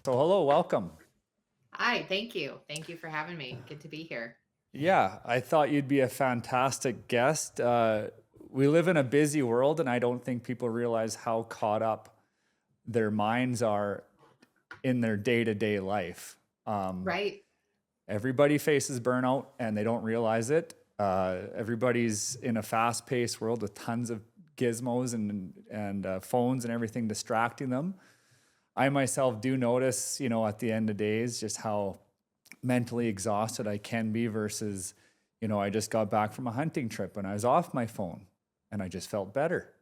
So, hello, welcome. Hi, thank you. Thank you for having me. Good to be here. Yeah, I thought you'd be a fantastic guest. We live in a busy world, and I don't think people realize how caught up their minds are in their day to day life. Um, Right. Everybody faces burnout, and they don't realize it. Everybody's in a fast paced world with tons of gizmos and phones and everything distracting them. I myself do notice, at the end of days, just how mentally exhausted I can be versus, I just got back from a hunting trip and I was off my phone and I just felt better.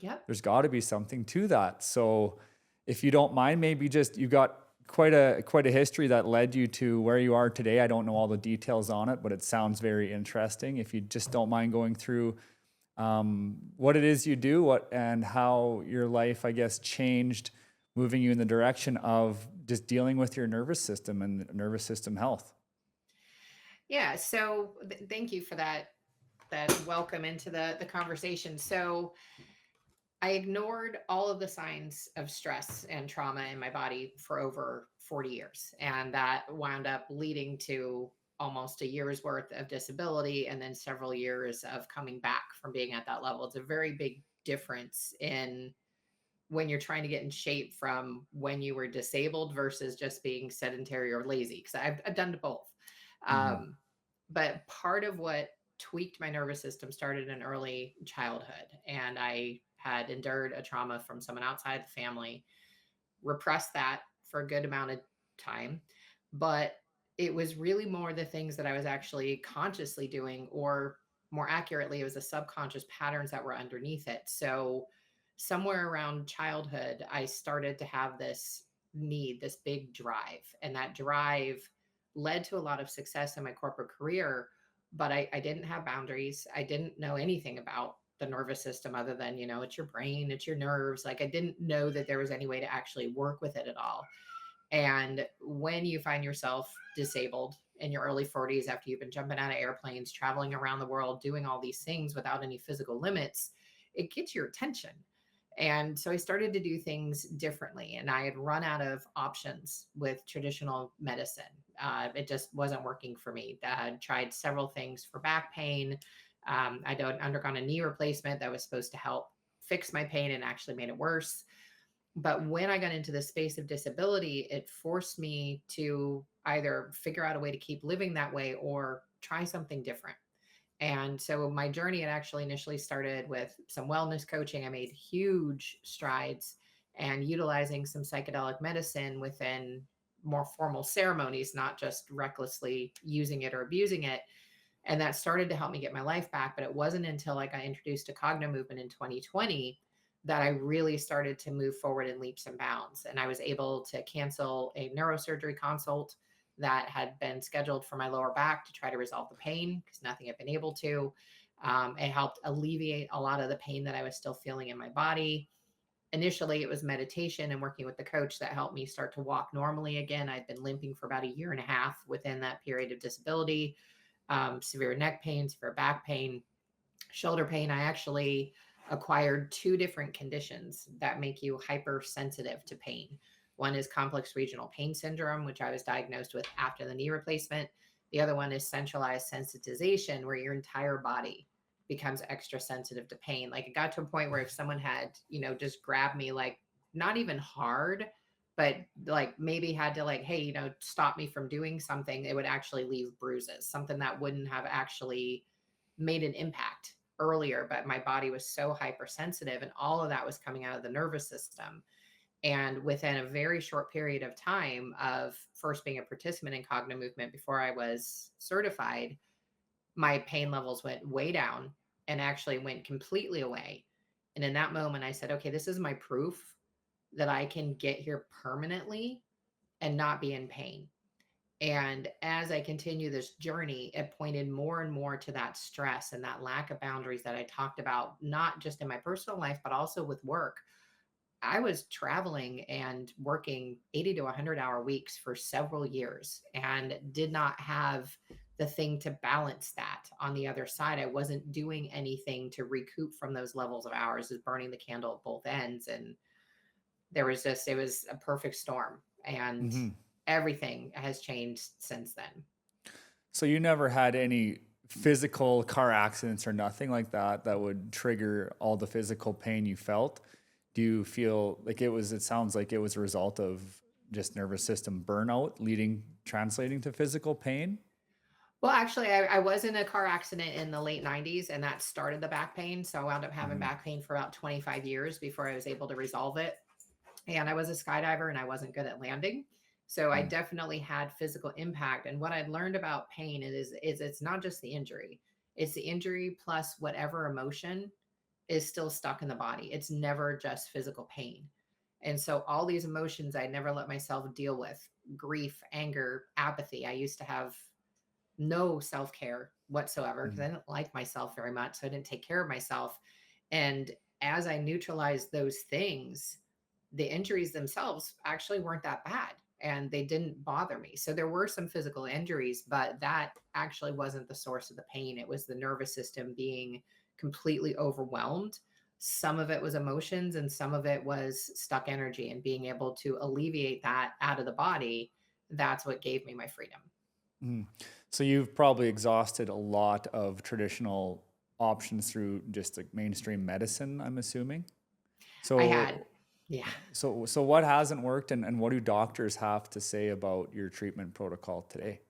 Yep. There's got to be something to that. So if you don't mind, maybe just you got quite a history that led you to where you are today. I don't know all the details on it, but it sounds very interesting. If you just don't mind going through what it is you do, what and how your life, I guess, changed, moving you in the direction of just dealing with your nervous system and nervous system health. Yeah. So thank you for that welcome into the conversation. So I ignored all of the signs of stress and trauma in my body for over 40 years. And that wound up leading to almost a year's worth of disability and then several years of coming back from being at that level. It's a very big difference in when you're trying to get in shape from when you were disabled versus just being sedentary or lazy. Because I've done both. Mm-hmm. Um, but part of what tweaked my nervous system started in early childhood. And I had endured a trauma from someone outside the family, repressed that for a good amount of time. But it was really more the things that I was actually consciously doing, or more accurately, it was the subconscious patterns that were underneath it. So, somewhere around childhood, I started to have this need, this big drive. And that drive led to a lot of success in my corporate career. But I didn't have boundaries. I didn't know anything about the nervous system other than, it's your brain, it's your nerves. Like I didn't know that there was any way to actually work with it at all. And when you find yourself disabled in your early 40s after you've been jumping out of airplanes, traveling around the world, doing all these things without any physical limits, it gets your attention. And so I started to do things differently. And I had run out of options with traditional medicine. It just wasn't working for me. I tried several things for back pain. I'd undergone a knee replacement that was supposed to help fix my pain and actually made it worse. But when I got into the space of disability, it forced me to either figure out a way to keep living that way or try something different. And so my journey had actually initially started with some wellness coaching. I made huge strides and utilizing some psychedelic medicine within more formal ceremonies, not just recklessly using it or abusing it. And that started to help me get my life back. But it wasn't until I got introduced to Cognomovement in 2020 that I really started to move forward in leaps and bounds. And I was able to cancel a neurosurgery consult that had been scheduled for my lower back to try to resolve the pain because nothing had been able to. It helped alleviate a lot of the pain that I was still feeling in my body. Initially, it was meditation and working with the coach that helped me start to walk normally again. I'd been limping for about a year and a half within that period of disability, severe neck pain, severe back pain, shoulder pain. I actually acquired two different conditions that make you hypersensitive to pain. One is complex regional pain syndrome, which I was diagnosed with after the knee replacement. The other one is centralized sensitization, where your entire body becomes extra sensitive to pain. Like it got to a point where if someone had, just grabbed me, like not even hard, but like maybe had to like, hey, stop me from doing something, it would actually leave bruises, something that wouldn't have actually made an impact earlier, but my body was so hypersensitive and all of that was coming out of the nervous system. And within a very short period of time of first being a participant in Cognomovement before I was certified, my pain levels went way down and actually went completely away. And in that moment, I said, okay, this is my proof that I can get here permanently and not be in pain. And as I continue this journey, it pointed more and more to that stress and that lack of boundaries that I talked about, not just in my personal life, but also with work. I was traveling and working 80 to 100-hour weeks for several years and did not have the thing to balance that on the other side. I wasn't doing anything to recoup from those levels of hours, is burning the candle at both ends. And it was a perfect storm. And Hmm. everything has changed since then. So you never had any physical car accidents or nothing like that that would trigger all the physical pain you felt? Do you feel like it sounds like it was a result of just nervous system burnout translating to physical pain? Well, actually, I was in a car accident in the late 90s, and that started the back pain. So I wound up having Hmm. back pain for about 25 years before I was able to resolve it. And I was a skydiver and I wasn't good at landing. So I definitely had physical impact. And what I learned about pain is it's not just the injury, it's the injury plus whatever emotion is still stuck in the body. It's never just physical pain. And so all these emotions I never let myself deal with: grief, anger, apathy. I used to have no self care whatsoever because I didn't like myself very much. So I didn't take care of myself. And as I neutralized those things, the injuries themselves actually weren't that bad and they didn't bother me. So there were some physical injuries, but that actually wasn't the source of the pain. It was the nervous system being completely overwhelmed. Some of it was emotions and some of it was stuck energy, and being able to alleviate that out of the body. That's what gave me my freedom. Mm. So you've probably exhausted a lot of traditional options through just like mainstream medicine, I'm assuming. I had, So, yeah. so what hasn't worked, and what do doctors have to say about your treatment protocol today?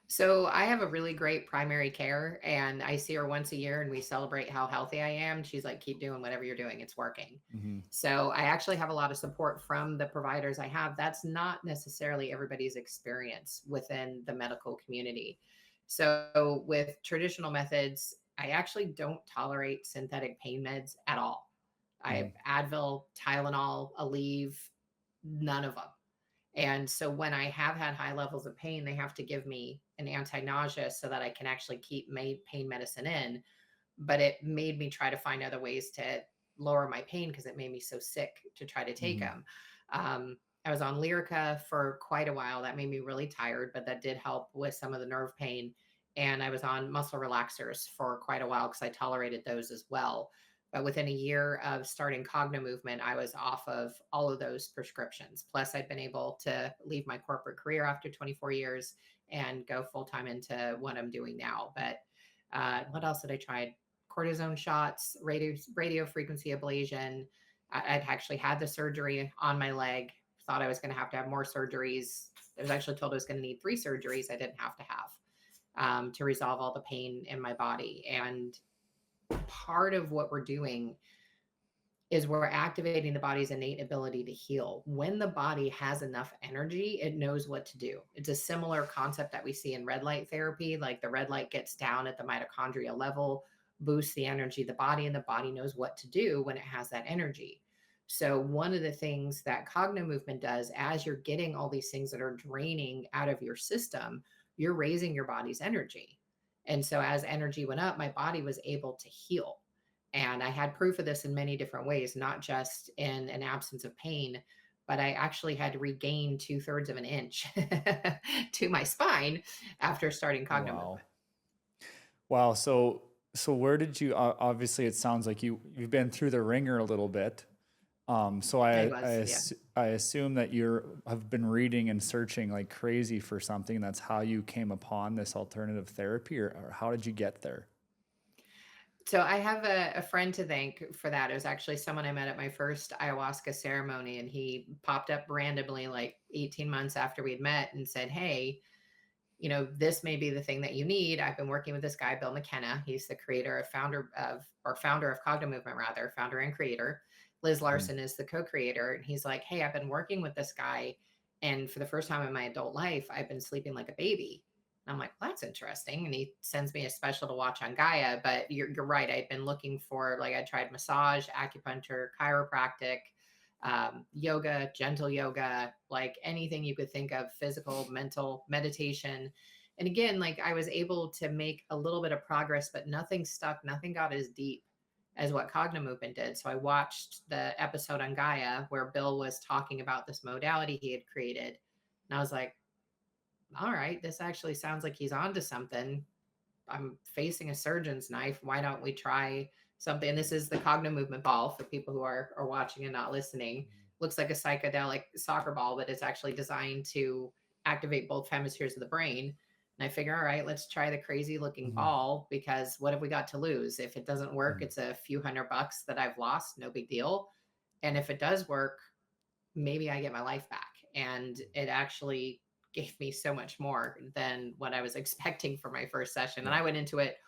So I have a really great primary care, and I see her once a year and we celebrate how healthy I am. She's like, keep doing whatever you're doing, it's working. Hmm. So I actually have a lot of support from the providers I have. That's not necessarily everybody's experience within the medical community. So with traditional methods, I actually don't tolerate synthetic pain meds at all. I have Advil, Tylenol, Aleve, none of them. And so when I have had high levels of pain, they have to give me an anti-nausea so that I can actually keep pain medicine in. But it made me try to find other ways to lower my pain because it made me so sick to try to take Hmm. them. I was on Lyrica for quite a while. That made me really tired, but that did help with some of the nerve pain. And I was on muscle relaxers for quite a while because I tolerated those as well. But within a year of starting Cognomovement, I was off of all of those prescriptions. Plus, I'd been able to leave my corporate career after 24 years and go full time into what I'm doing now. But what else did I try? Cortisone shots, radio frequency ablation. I'd actually had the surgery on my leg. Thought I was going to have more surgeries. I was actually told I was going to need 3 surgeries. I didn't have to have to resolve all the pain in my body. And part of what we're doing is we're activating the body's innate ability to heal. When the body has enough energy, it knows what to do. It's a similar concept that we see in red light therapy. Like the red light gets down at the mitochondrial level, boosts the energy of the body, and the body knows what to do when it has that energy. So, one of the things that Cognomovement does, as you're getting all these things that are draining out of your system, you're raising your body's energy. And so, as energy went up, my body was able to heal. And I had proof of this in many different ways, not just in an absence of pain, but I actually had to regain 2/3 of an inch to my spine after starting Oh, Cogno wow. Movement. Wow. So where did you, obviously it sounds like you've been through the ringer a little bit. So I was, yeah. I assume that have been reading and searching like crazy for something. That's how you came upon this alternative therapy, or how did you get there? So I have a friend to thank for that. It was actually someone I met at my first ayahuasca ceremony, and he popped up randomly like 18 months after we'd met and said, hey, this may be the thing that you need. I've been working with this guy, Bill McKenna. He's the founder of Cognitive Movement, rather, founder and creator. Liz Mhm. Larson is the co-creator. And he's like, hey, I've been working with this guy. And for the first time in my adult life, I've been sleeping like a baby. And I'm like, well, that's interesting. And he sends me a special to watch on Gaia. But you're right. I'd been looking for, like, I tried massage, acupuncture, chiropractic, yoga, gentle yoga, like anything you could think of, physical, mental, meditation. And again, like I was able to make a little bit of progress, but nothing stuck, nothing got as deep as what Cognomovement did. So I watched the episode on Gaia where Bill was talking about this modality he had created. And I was like, all right, this actually sounds like he's onto something. I'm facing a surgeon's knife. Why don't we try something? And this is the Cognitive Movement ball for people who are watching and not listening. looks like a psychedelic soccer ball, but it's actually designed to activate both hemispheres of the brain. And I figure, all right, let's try the crazy looking Hmm. ball, because what have we got to lose? If it doesn't work, it's a few $100 that I've lost, no big deal. And if it does work, maybe I get my life back. And it actually gave me so much more than what I was expecting for my first session. And Yeah. I went into it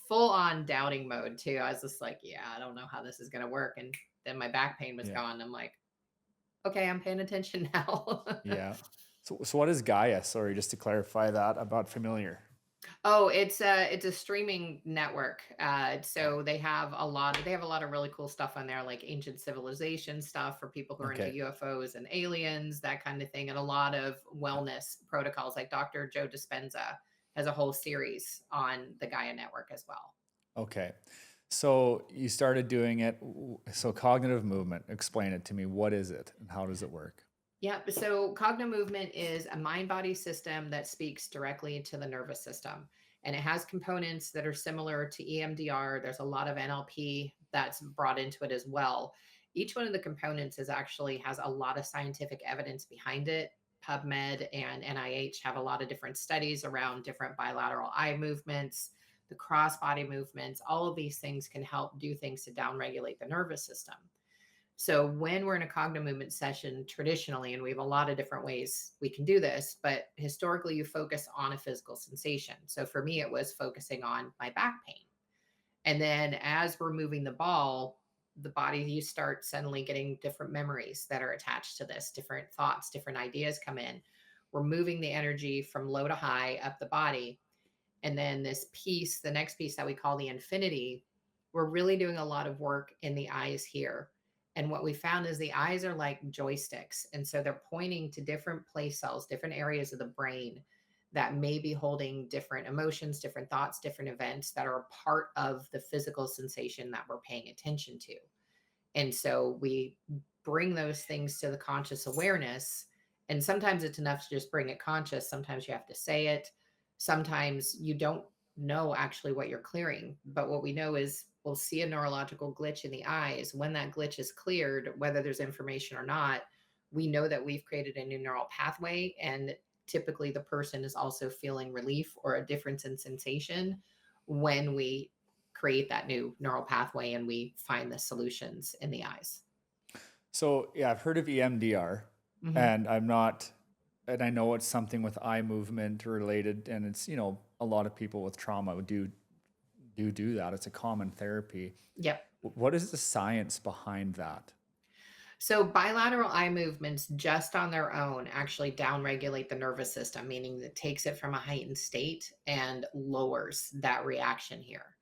full on doubting mode too. I was just like, yeah, I don't know how this is going to work. And then my back pain was Yeah. gone. I'm like, okay, I'm paying attention now. Yeah. So what is Gaia? Sorry, just to clarify that about familiar. Oh, it's a streaming network. Oh, So they have a lot of really cool stuff on there, like ancient civilization stuff for people who are into okay. UFOs and aliens, that kind of thing, and a lot of wellness protocols. Like Dr. Joe Dispenza has a whole series on the Gaia network as well. Okay. So you started doing it. So cognitive movement, explain it to me. What is it and how does it work? Yeah. So Cognomovement is a mind body system that speaks directly to the nervous system. And it has components that are similar to EMDR. There's a lot of NLP that's brought into it as well. Each one of the components has a lot of scientific evidence behind it. PubMed and NIH have a lot of different studies around different bilateral eye movements, the cross body movements. All of these things can help do things to downregulate the nervous system. So when we're in a Cognomovement session, traditionally, and we have a lot of different ways we can do this, but historically you focus on a physical sensation. So for me, it was focusing on my back pain. And then as we're moving the ball, the body, you start suddenly getting different memories that are attached to this, different thoughts, different ideas come in. We're moving the energy from low to high up the body. And then this piece, the next piece that we call the infinity, we're really doing a lot of work in the eyes here. And what we found is the eyes are like joysticks. And so they're pointing to different place cells, different areas of the brain that may be holding different emotions, different thoughts, different events that are a part of the physical sensation that we're paying attention to. And so we bring those things to the conscious awareness. And sometimes it's enough to just bring it conscious. Sometimes you have to say it. Sometimes you don't know actually what you're clearing. But what we know is we'll see a neurological glitch in the eyes. When that glitch is cleared, whether there's information or not, we know that we've created a new neural pathway. And typically the person is also feeling relief or a difference in sensation when we create that new neural pathway and we find the solutions in the eyes. So yeah, I've heard of EMDR, Mhm. and and I know it's something with eye movement related, and it's a lot of people with trauma would do that. It's a common therapy. Yep. What is the science behind that? So bilateral eye movements just on their own actually downregulate the nervous system, meaning that takes it from a heightened state and lowers that reaction here.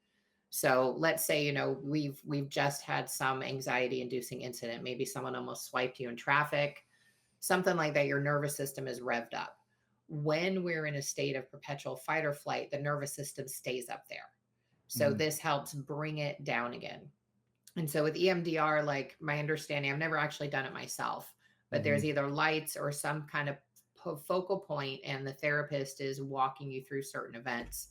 So let's say, we've just had some anxiety inducing incident. Maybe someone almost swiped you in traffic, something like that. Your nervous system is revved up. When we're in a state of perpetual fight or flight, the nervous system stays up there. So Mhm. this helps bring it down again. And so with EMDR, like my understanding, I've never actually done it myself, but there's Mhm. either lights or some kind of focal point, and the therapist is walking you through certain events.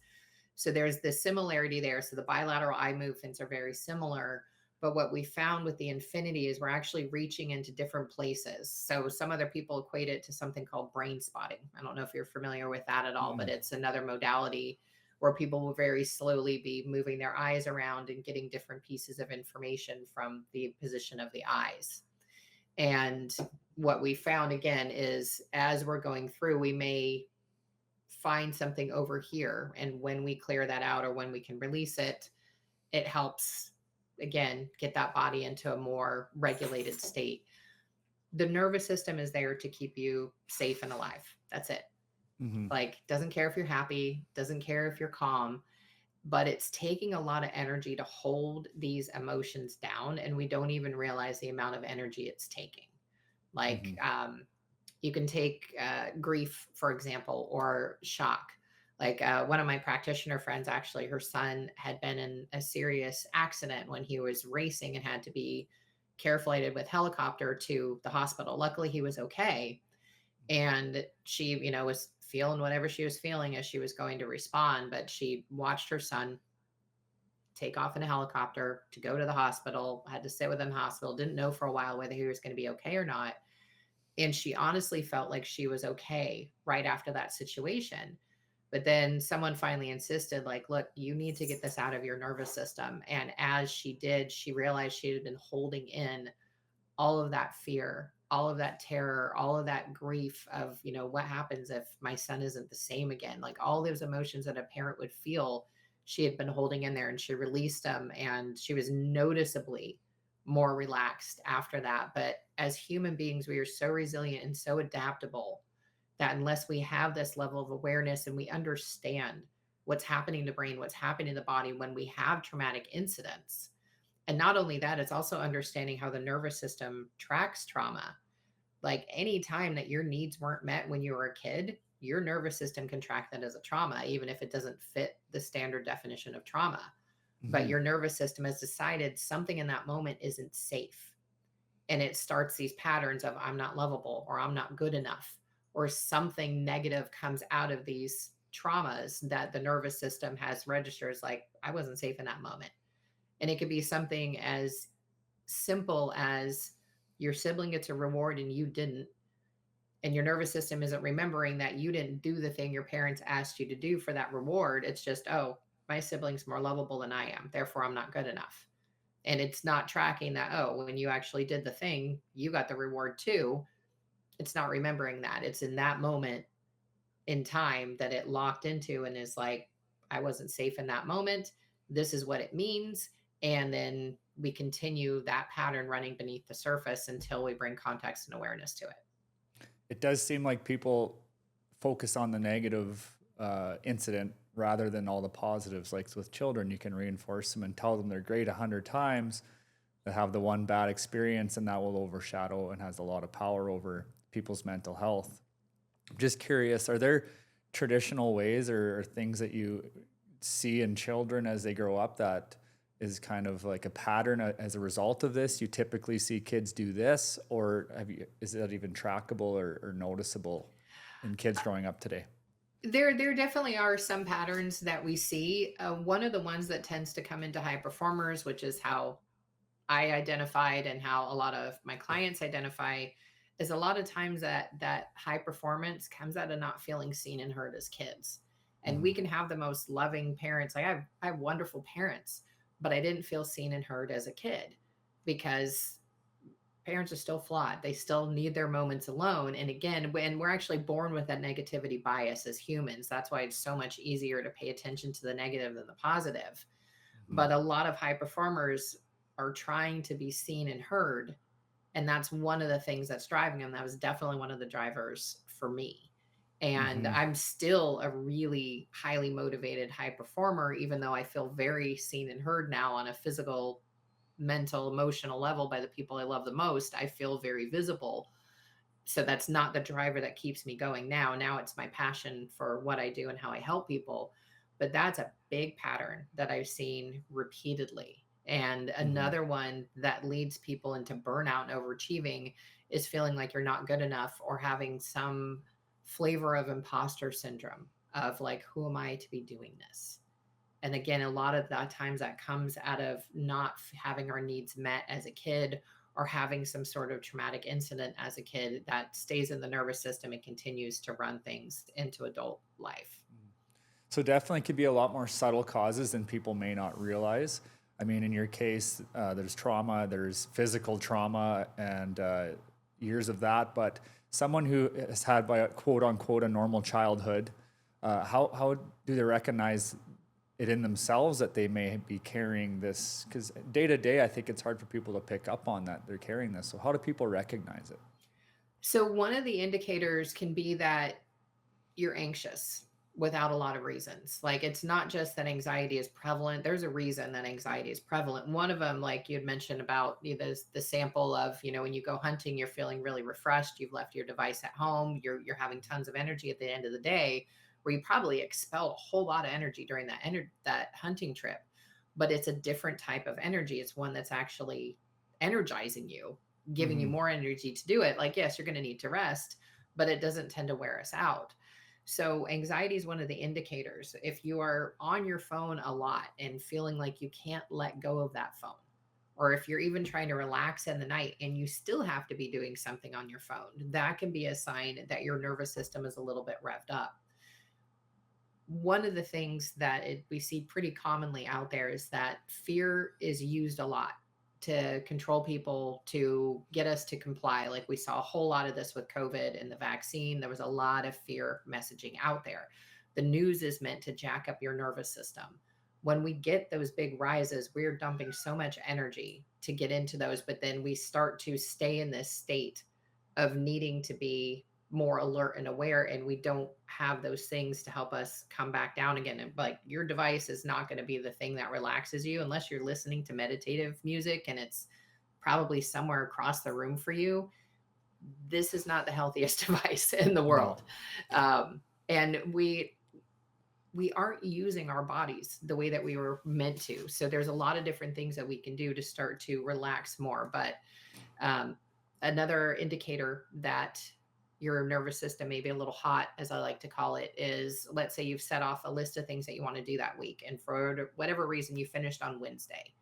So there's this similarity there. So the bilateral eye movements are very similar. But what we found with the infinity is we're actually reaching into different places. So some other people equate it to something called brain spotting. I don't know if you're familiar with that at all, but Mm. it's another modality where people will very slowly be moving their eyes around and getting different pieces of information from the position of the eyes. And what we found again is as we're going through, we may find something over here. And when we clear that out or when we can release it, it helps again get that body into a more regulated state. The nervous system is there to keep you safe and alive. That's it. Mhm. Like, doesn't care if you're happy, doesn't care if you're calm, but it's taking a lot of energy to hold these emotions down. And we don't even realize the amount of energy it's taking. Like, Mhm. you can take grief, for example, or shock. Like one of my practitioner friends, actually, her son had been in a serious accident when he was racing and had to be careflighted with helicopter to the hospital. Luckily, he was okay. And she, was feeling whatever she was feeling as she was going to respond, but she watched her son take off in a helicopter to go to the hospital, had to sit with him in the hospital, didn't know for a while whether he was going to be okay or not. And she honestly felt like she was okay right after that situation. But then someone finally insisted, like, look, you need to get this out of your nervous system. And as she did, she realized she had been holding in all of that fear, all of that terror, all of that grief of, what happens if my son isn't the same again? Like all those emotions that a parent would feel, she had been holding in there, and she released them, and she was noticeably more relaxed after that. But as human beings, we are so resilient and so adaptable that unless we have this level of awareness and we understand what's happening in the brain, what's happening in the body when we have traumatic incidents, and not only that, it's also understanding how the nervous system tracks trauma. Like any time that your needs weren't met when you were a kid, your nervous system can track that as a trauma, even if it doesn't fit the standard definition of trauma. But Mhm. your nervous system has decided something in that moment isn't safe. And it starts these patterns of I'm not lovable, or I'm not good enough, or something negative comes out of these traumas that the nervous system has registered as like, I wasn't safe in that moment. And it could be something as simple as your sibling gets a reward and you didn't, and your nervous system isn't remembering that you didn't do the thing your parents asked you to do for that reward. It's just, oh, my sibling's more lovable than I am, therefore I'm not good enough. And it's not tracking that, oh, when you actually did the thing, you got the reward too. It's not remembering that. It's in that moment in time that it locked into and is like, I wasn't safe in that moment. This is what it means. And then we continue that pattern running beneath the surface until we bring context and awareness to it. It does seem like people focus on the negative incident rather than all the positives. Like with children, you can reinforce them and tell them they're great 100 times. They have the one bad experience, and that will overshadow and has a lot of power over people's mental health. I'm just curious, are there traditional ways or things that you see in children as they grow up that is kind of like a pattern as a result of this? You typically see kids do this, or is that even trackable or noticeable in kids growing up today? There definitely are some patterns that we see. One of the ones that tends to come into high performers, which is how I identified and how a lot of my clients identify, is a lot of times that high performance comes out of not feeling seen and heard as kids. And Mhm. we can have the most loving parents. Like I have wonderful parents, but I didn't feel seen and heard as a kid because parents are still flawed. They still need their moments alone. And again, when we're actually born with that negativity bias as humans, that's why it's so much easier to pay attention to the negative than the positive. Mhm. But a lot of high performers are trying to be seen and heard. And that's one of the things that's driving them. That was definitely one of the drivers for me. And Mhm. I'm still a really highly motivated high performer, even though I feel very seen and heard now on a physical, mental, emotional level by the people I love the most. I feel very visible. So that's not the driver that keeps me going now. Now it's my passion for what I do and how I help people. But that's a big pattern that I've seen repeatedly. And Mhm. another one that leads people into burnout and overachieving is feeling like you're not good enough or having some flavor of imposter syndrome of like, who am I to be doing this? And again, a lot of that times that comes out of not having our needs met as a kid or having some sort of traumatic incident as a kid that stays in the nervous system and continues to run things into adult life. So definitely could be a lot more subtle causes than people may not realize. I mean, in your case, there's trauma, there's physical trauma, and years of that. But someone who has had, by quote unquote, a normal childhood, how do they recognize it in themselves that they may be carrying this? Because day to day, I think it's hard for people to pick up on that they're carrying this. So how do people recognize it? So, one of the indicators can be that you're anxious without a lot of reasons. Like it's not just that anxiety is prevalent. There's a reason that anxiety is prevalent. One of them, like you had mentioned about the sample of, when you go hunting, you're feeling really refreshed. You've left your device at home. You're having tons of energy at the end of the day, where you probably expelled a whole lot of energy during that hunting trip. But it's a different type of energy. It's one that's actually energizing you, giving you Mm-hmm. more energy to do it. Like, yes, you're going to need to rest, but it doesn't tend to wear us out. So, anxiety is one of the indicators. If you are on your phone a lot and feeling like you can't let go of that phone, or if you're even trying to relax in the night and you still have to be doing something on your phone, that can be a sign that your nervous system is a little bit revved up. One of the things that we see pretty commonly out there is that fear is used a lot to control people, to get us to comply. Like we saw a whole lot of this with COVID and the vaccine. There was a lot of fear messaging out there. The news is meant to jack up your nervous system. When we get those big rises, we're dumping so much energy to get into those, but then we start to stay in this state of needing to be more alert and aware, and we don't have those things to help us come back down again. And like, your device is not going to be the thing that relaxes you unless you're listening to meditative music and it's probably somewhere across the room for you. This is not the healthiest device in the No. world. And we aren't using our bodies the way that we were meant to. So there's a lot of different things that we can do to start to relax more. But um, another indicator that your nervous system may be a little hot, as I like to call it, is, let's say you've set off a list of things that you want to do that week. And for whatever reason, you finished on Wednesday.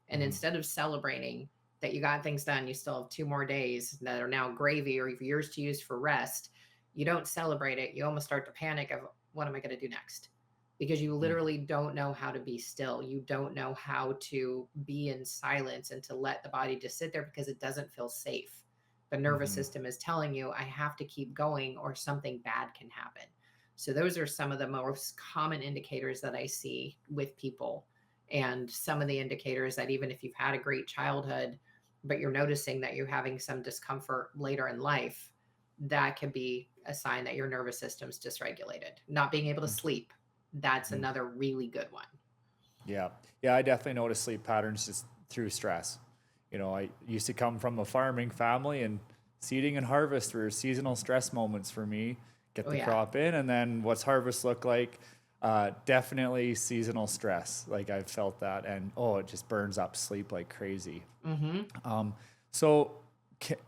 And Mhm. instead of celebrating that you got things done, you still have 2 more days that are now gravy or yours to use for rest. You don't celebrate it. You almost start to panic of, what am I going to do next? Because you Mm. literally don't know how to be still. You don't know how to be in silence and to let the body just sit there because it doesn't feel safe. The nervous Mhm. system is telling you, I have to keep going or something bad can happen. So, those are some of the most common indicators that I see with people. And some of the indicators that, even if you've had a great childhood, but you're noticing that you're having some discomfort later in life, that could be a sign that your nervous system's dysregulated. Not being able to sleep, that's Mhm. another really good one. Yeah. Yeah, I definitely notice sleep patterns just through stress. I used to come from a farming family, and seeding and harvest were seasonal stress moments for me. Get Oh, the yeah. crop in, and then what's harvest look like? Definitely seasonal stress. Like I've felt that, and it just burns up sleep like crazy. Hmm. Um, so,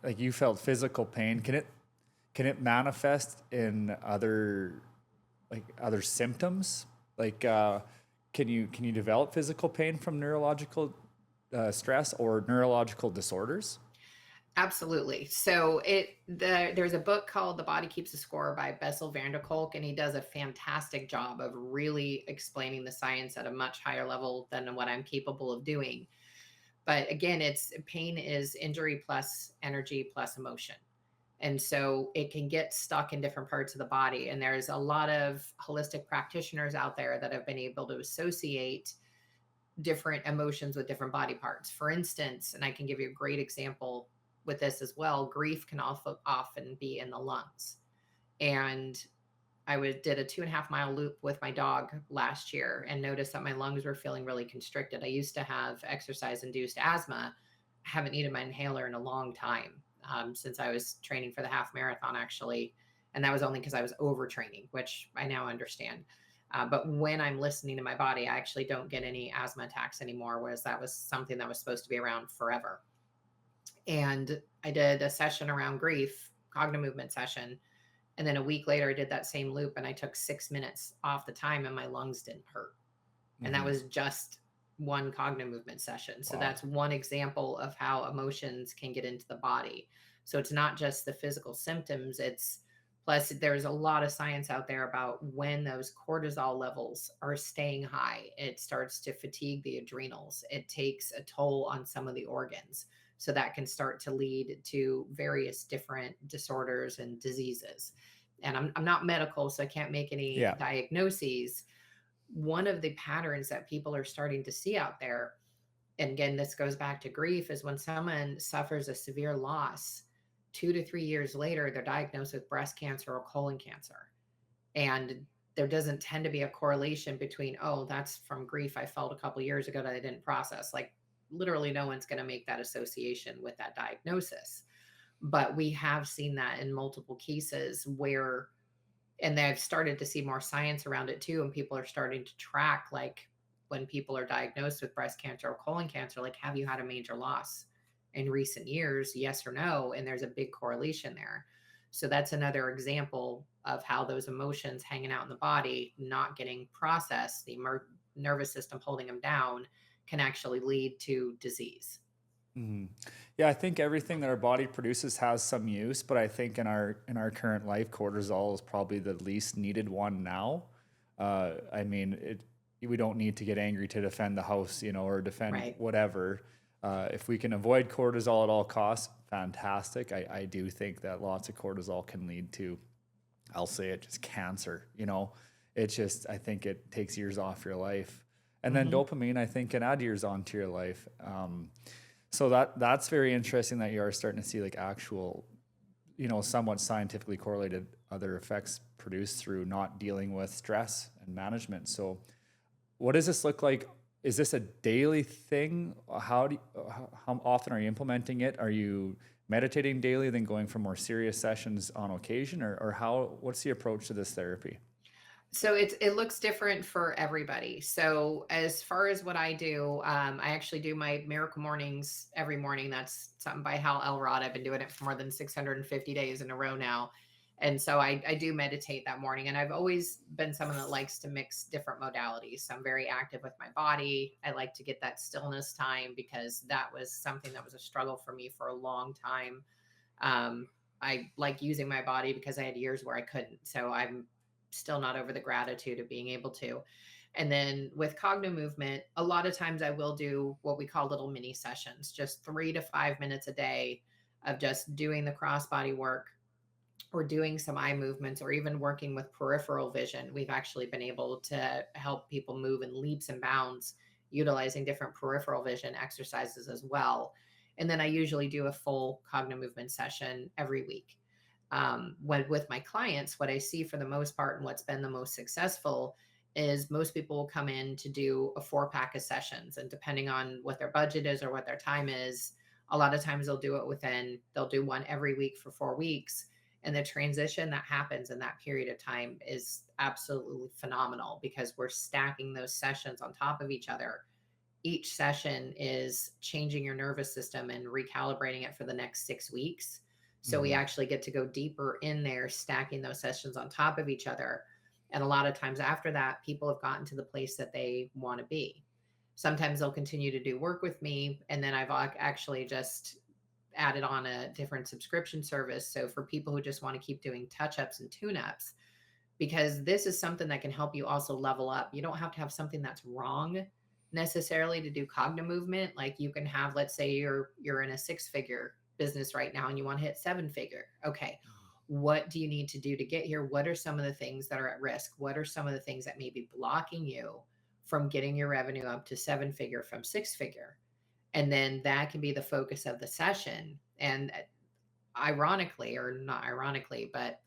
like you felt physical pain. Can it manifest in other symptoms? Like, can you develop physical pain from neurological stress or neurological disorders? Absolutely. So there's a book called The Body Keeps a Score by Bessel van der Kolk, and he does a fantastic job of really explaining the science at a much higher level than what I'm capable of doing. But again, it's pain is injury plus energy plus emotion. And so it can get stuck in different parts of the body. And there's a lot of holistic practitioners out there that have been able to associate different emotions with different body parts. For instance, and I can give you a great example with this as well, grief can also often be in the lungs. And did a 2.5 mile loop with my dog last year and noticed that my lungs were feeling really constricted. I used to have exercise induced asthma. I haven't needed my inhaler in a long time, since I was training for the half marathon, actually. And that was only because I was overtraining, which I now understand. But when I'm listening to my body, I actually don't get any asthma attacks anymore, whereas that was something that was supposed to be around forever. And I did a session around grief, Cognomovement session, and then a week later, I did that same loop and I took 6 minutes off the time and my lungs didn't hurt. And that Hmm. was just one Cognomovement session. So Wow. that's one example of how emotions can get into the body. So it's not just the physical symptoms, it's plus there's a lot of science out there about when those cortisol levels are staying high, it starts to fatigue the adrenals. It takes a toll on some of the organs. So that can start to lead to various different disorders and diseases. And I'm not medical, so I can't make any Yeah. diagnoses. One of the patterns that people are starting to see out there, and again, this goes back to grief, is when someone suffers a severe loss, 2 to 3 years later, they're diagnosed with breast cancer or colon cancer. And there doesn't tend to be a correlation between, oh, that's from grief I felt a couple years ago that I didn't process. Like, literally, no one's going to make that association with that diagnosis. But we have seen that in multiple cases where, and they've started to see more science around it too. And people are starting to track, like, when people are diagnosed with breast cancer or colon cancer, like, have you had a major loss in recent years? Yes or no? And there's a big correlation there. So that's another example of how those emotions hanging out in the body, not getting processed, the nervous system holding them down, can actually lead to disease. Mhm. Yeah, I think everything that our body produces has some use, but I think in our current life, cortisol is probably the least needed one now. I mean, we don't need to get angry to defend the house, you know, or defend Right. whatever. If we can avoid cortisol at all costs, fantastic. I do think that lots of cortisol can lead to, I'll say it, just cancer. You know, it's just, I think it takes years off your life. And then Hmm. dopamine, I think, can add years onto your life. So that's very interesting that you are starting to see like actual, you know, somewhat scientifically correlated other effects produced through not dealing with stress and management. So what does this look like? Is this a daily thing? How often are you implementing it? Are you meditating daily, then going for more serious sessions on occasion, or what's the approach to this therapy? So it looks different for everybody. So as far as what I do, I actually do my miracle mornings every morning. That's something by Hal Elrod. I've been doing it for more than 650 days in a row now. And so I do meditate that morning. And I've always been someone that likes to mix different modalities. So I'm very active with my body. I like to get that stillness time because that was something that was a struggle for me for a long time. um, I like using my body because I had years where I couldn't. So I'm still not over the gratitude of being able to. And then with Cognomovement, a lot of times I will do what we call little mini sessions, just 3 to 5 minutes a day of just doing the crossbody work or doing some eye movements or even working with peripheral vision. We've actually been able to help people move in leaps and bounds utilizing different peripheral vision exercises as well. And then I usually do a full Cognomovement session every week. With my clients, what I see for the most part and what's been the most successful is most people will come in to do a 4 pack of sessions. And depending on what their budget is or what their time is, a lot of times they'll do one every week for 4 weeks, and the transition that happens in that period of time is absolutely phenomenal because we're stacking those sessions on top of each other. Each session is changing your nervous system and recalibrating it for the next 6 weeks. So we Mm-hmm. actually get to go deeper in there, stacking those sessions on top of each other. And a lot of times after that, people have gotten to the place that they want to be. Sometimes they'll continue to do work with me. And then I've actually just added on a different subscription service. So for people who just want to keep doing touch ups and tune ups, because this is something that can help you also level up. You don't have to have something that's wrong necessarily to do Cognomovement. Like you can have, let's say you're in a 6 figure business right now and you want to hit 7 figure. Okay. What do you need to do to get here? What are some of the things that are at risk? What are some of the things that may be blocking you from getting your revenue up to 7 figure from 6 figure? And then that can be the focus of the session. And ironically, or not ironically, but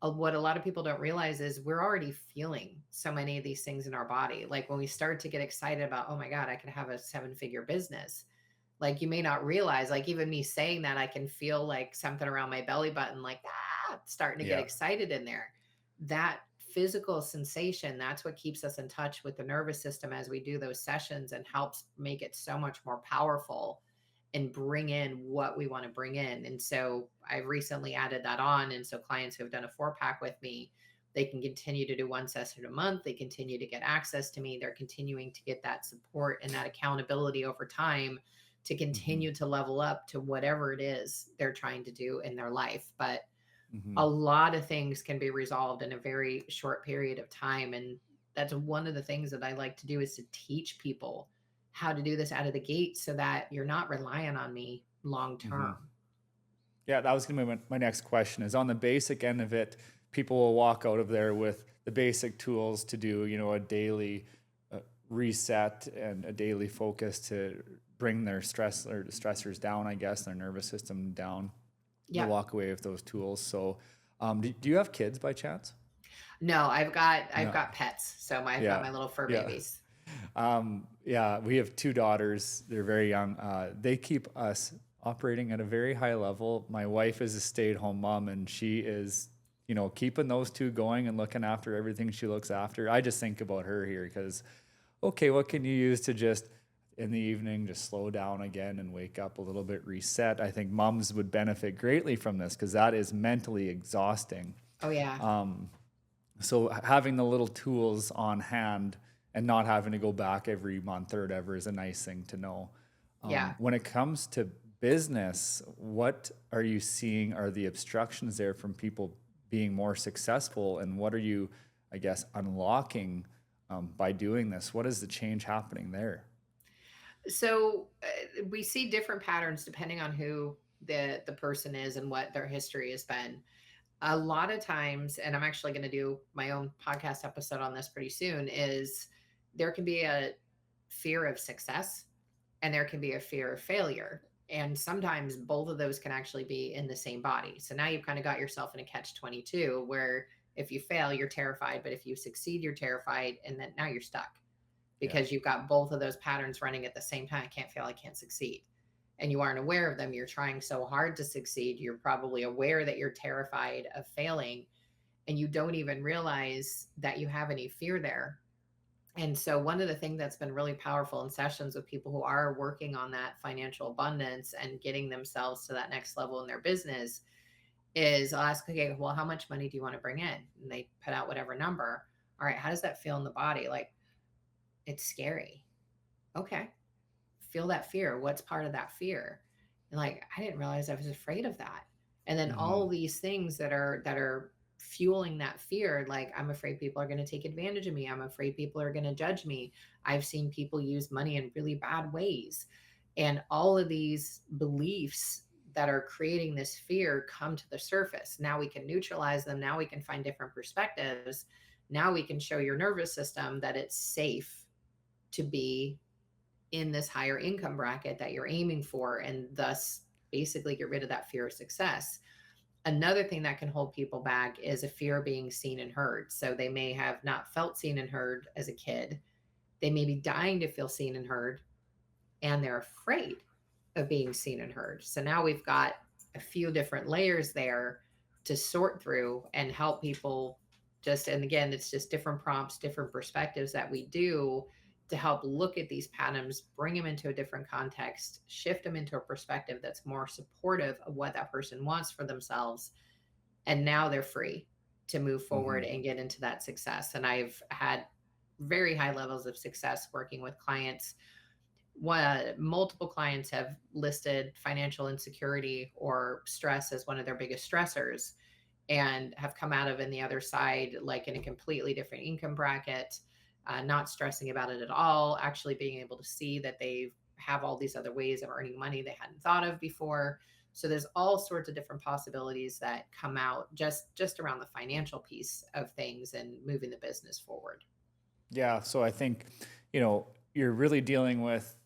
what a lot of people don't realize is we're already feeling so many of these things in our body. Like when we start to get excited about, oh my God, I could have a 7 figure business. Like you may not realize, like even me saying that, I can feel like something around my belly button, like starting to get Yeah. excited in there. That physical sensation, that's what keeps us in touch with the nervous system as we do those sessions and helps make it so much more powerful and bring in what we want to bring in. And so I've recently added that on. And so clients who have done a 4 pack with me, they can continue to do one session a month. They continue to get access to me. They're continuing to get that support and that accountability over time to Mm-hmm. continue to level up to whatever it is they're trying to do in their life. But Mm-hmm. a lot of things can be resolved in a very short period of time. And that's one of the things that I like to do is to teach people how to do this out of the gate so that you're not relying on me long Mm-hmm. term. Yeah, that was going to be my next question is on the basic end of it, people will walk out of there with the basic tools to do, you know, a daily reset and a daily focus to bring their stress or stressors down, I guess, their nervous system down. They'll Yep. walk away with those tools. So, do you have kids by chance? No, I've No. got pets. So I've got Yeah. my little fur Yeah. babies. Yeah, we have 2 daughters. They're very young. They keep us operating at a very high level. My wife is a stay-at-home mom, and she is, you know, keeping those two going and looking after everything she looks after. I just think about her here because, okay, what can you use to just in the evening, just slow down again and wake up a little bit reset. I think moms would benefit greatly from this because that is mentally exhausting. Oh yeah. So having the little tools on hand and not having to go back every month or whatever is a nice thing to know. Yeah. When it comes to business, what are you seeing are the obstructions there from people being more successful, and what are you, I guess, unlocking by doing this? What is the change happening there? So we see different patterns depending on who the person is and what their history has been. A lot of times, and I'm actually going to do my own podcast episode on this pretty soon, is there can be a fear of success and there can be a fear of failure. And sometimes both of those can actually be in the same body. So now you've kind of got yourself in a catch 22 where if you fail, you're terrified, but if you succeed, you're terrified. And then now you're stuck Yeah. because you've got both of those patterns running at the same time. I can't fail, I can't succeed. And you aren't aware of them. You're trying so hard to succeed. You're probably aware that you're terrified of failing, and you don't even realize that you have any fear there. And so, one of the things that's been really powerful in sessions with people who are working on that financial abundance and getting themselves to that next level in their business is I'll ask, okay, well, how much money do you want to bring in? And they put out whatever number. All right, how does that feel in the body? Like, it's scary. Okay, feel that fear. What's part of that fear? And like, I didn't realize I was afraid of that. And then Mm-hmm. all these things that are fueling that fear, like I'm afraid people are going to take advantage of me. I'm afraid people are going to judge me. I've seen people use money in really bad ways. And all of these beliefs that are creating this fear come to the surface. Now we can neutralize them. Now we can find different perspectives. Now we can show your nervous system that it's safe to be in this higher income bracket that you're aiming for, and thus basically get rid of that fear of success. Another thing that can hold people back is a fear of being seen and heard. So they may have not felt seen and heard as a kid. They may be dying to feel seen and heard, and they're afraid of being seen and heard. So now we've got a few different layers there to sort through and help people just, and again, it's just different prompts, different perspectives that we do to help look at these patterns, bring them into a different context, shift them into a perspective that's more supportive of what that person wants for themselves. And now they're free to move Mm-hmm. forward and get into that success. And I've had very high levels of success working with clients. Multiple clients have listed financial insecurity or stress as one of their biggest stressors and have come out of in the other side like in a completely different income bracket, not stressing about it at all, actually being able to see that they have all these other ways of earning money they hadn't thought of before. So there's all sorts of different possibilities that come out just around the financial piece of things and moving the business forward. Yeah, so I think, you're really dealing with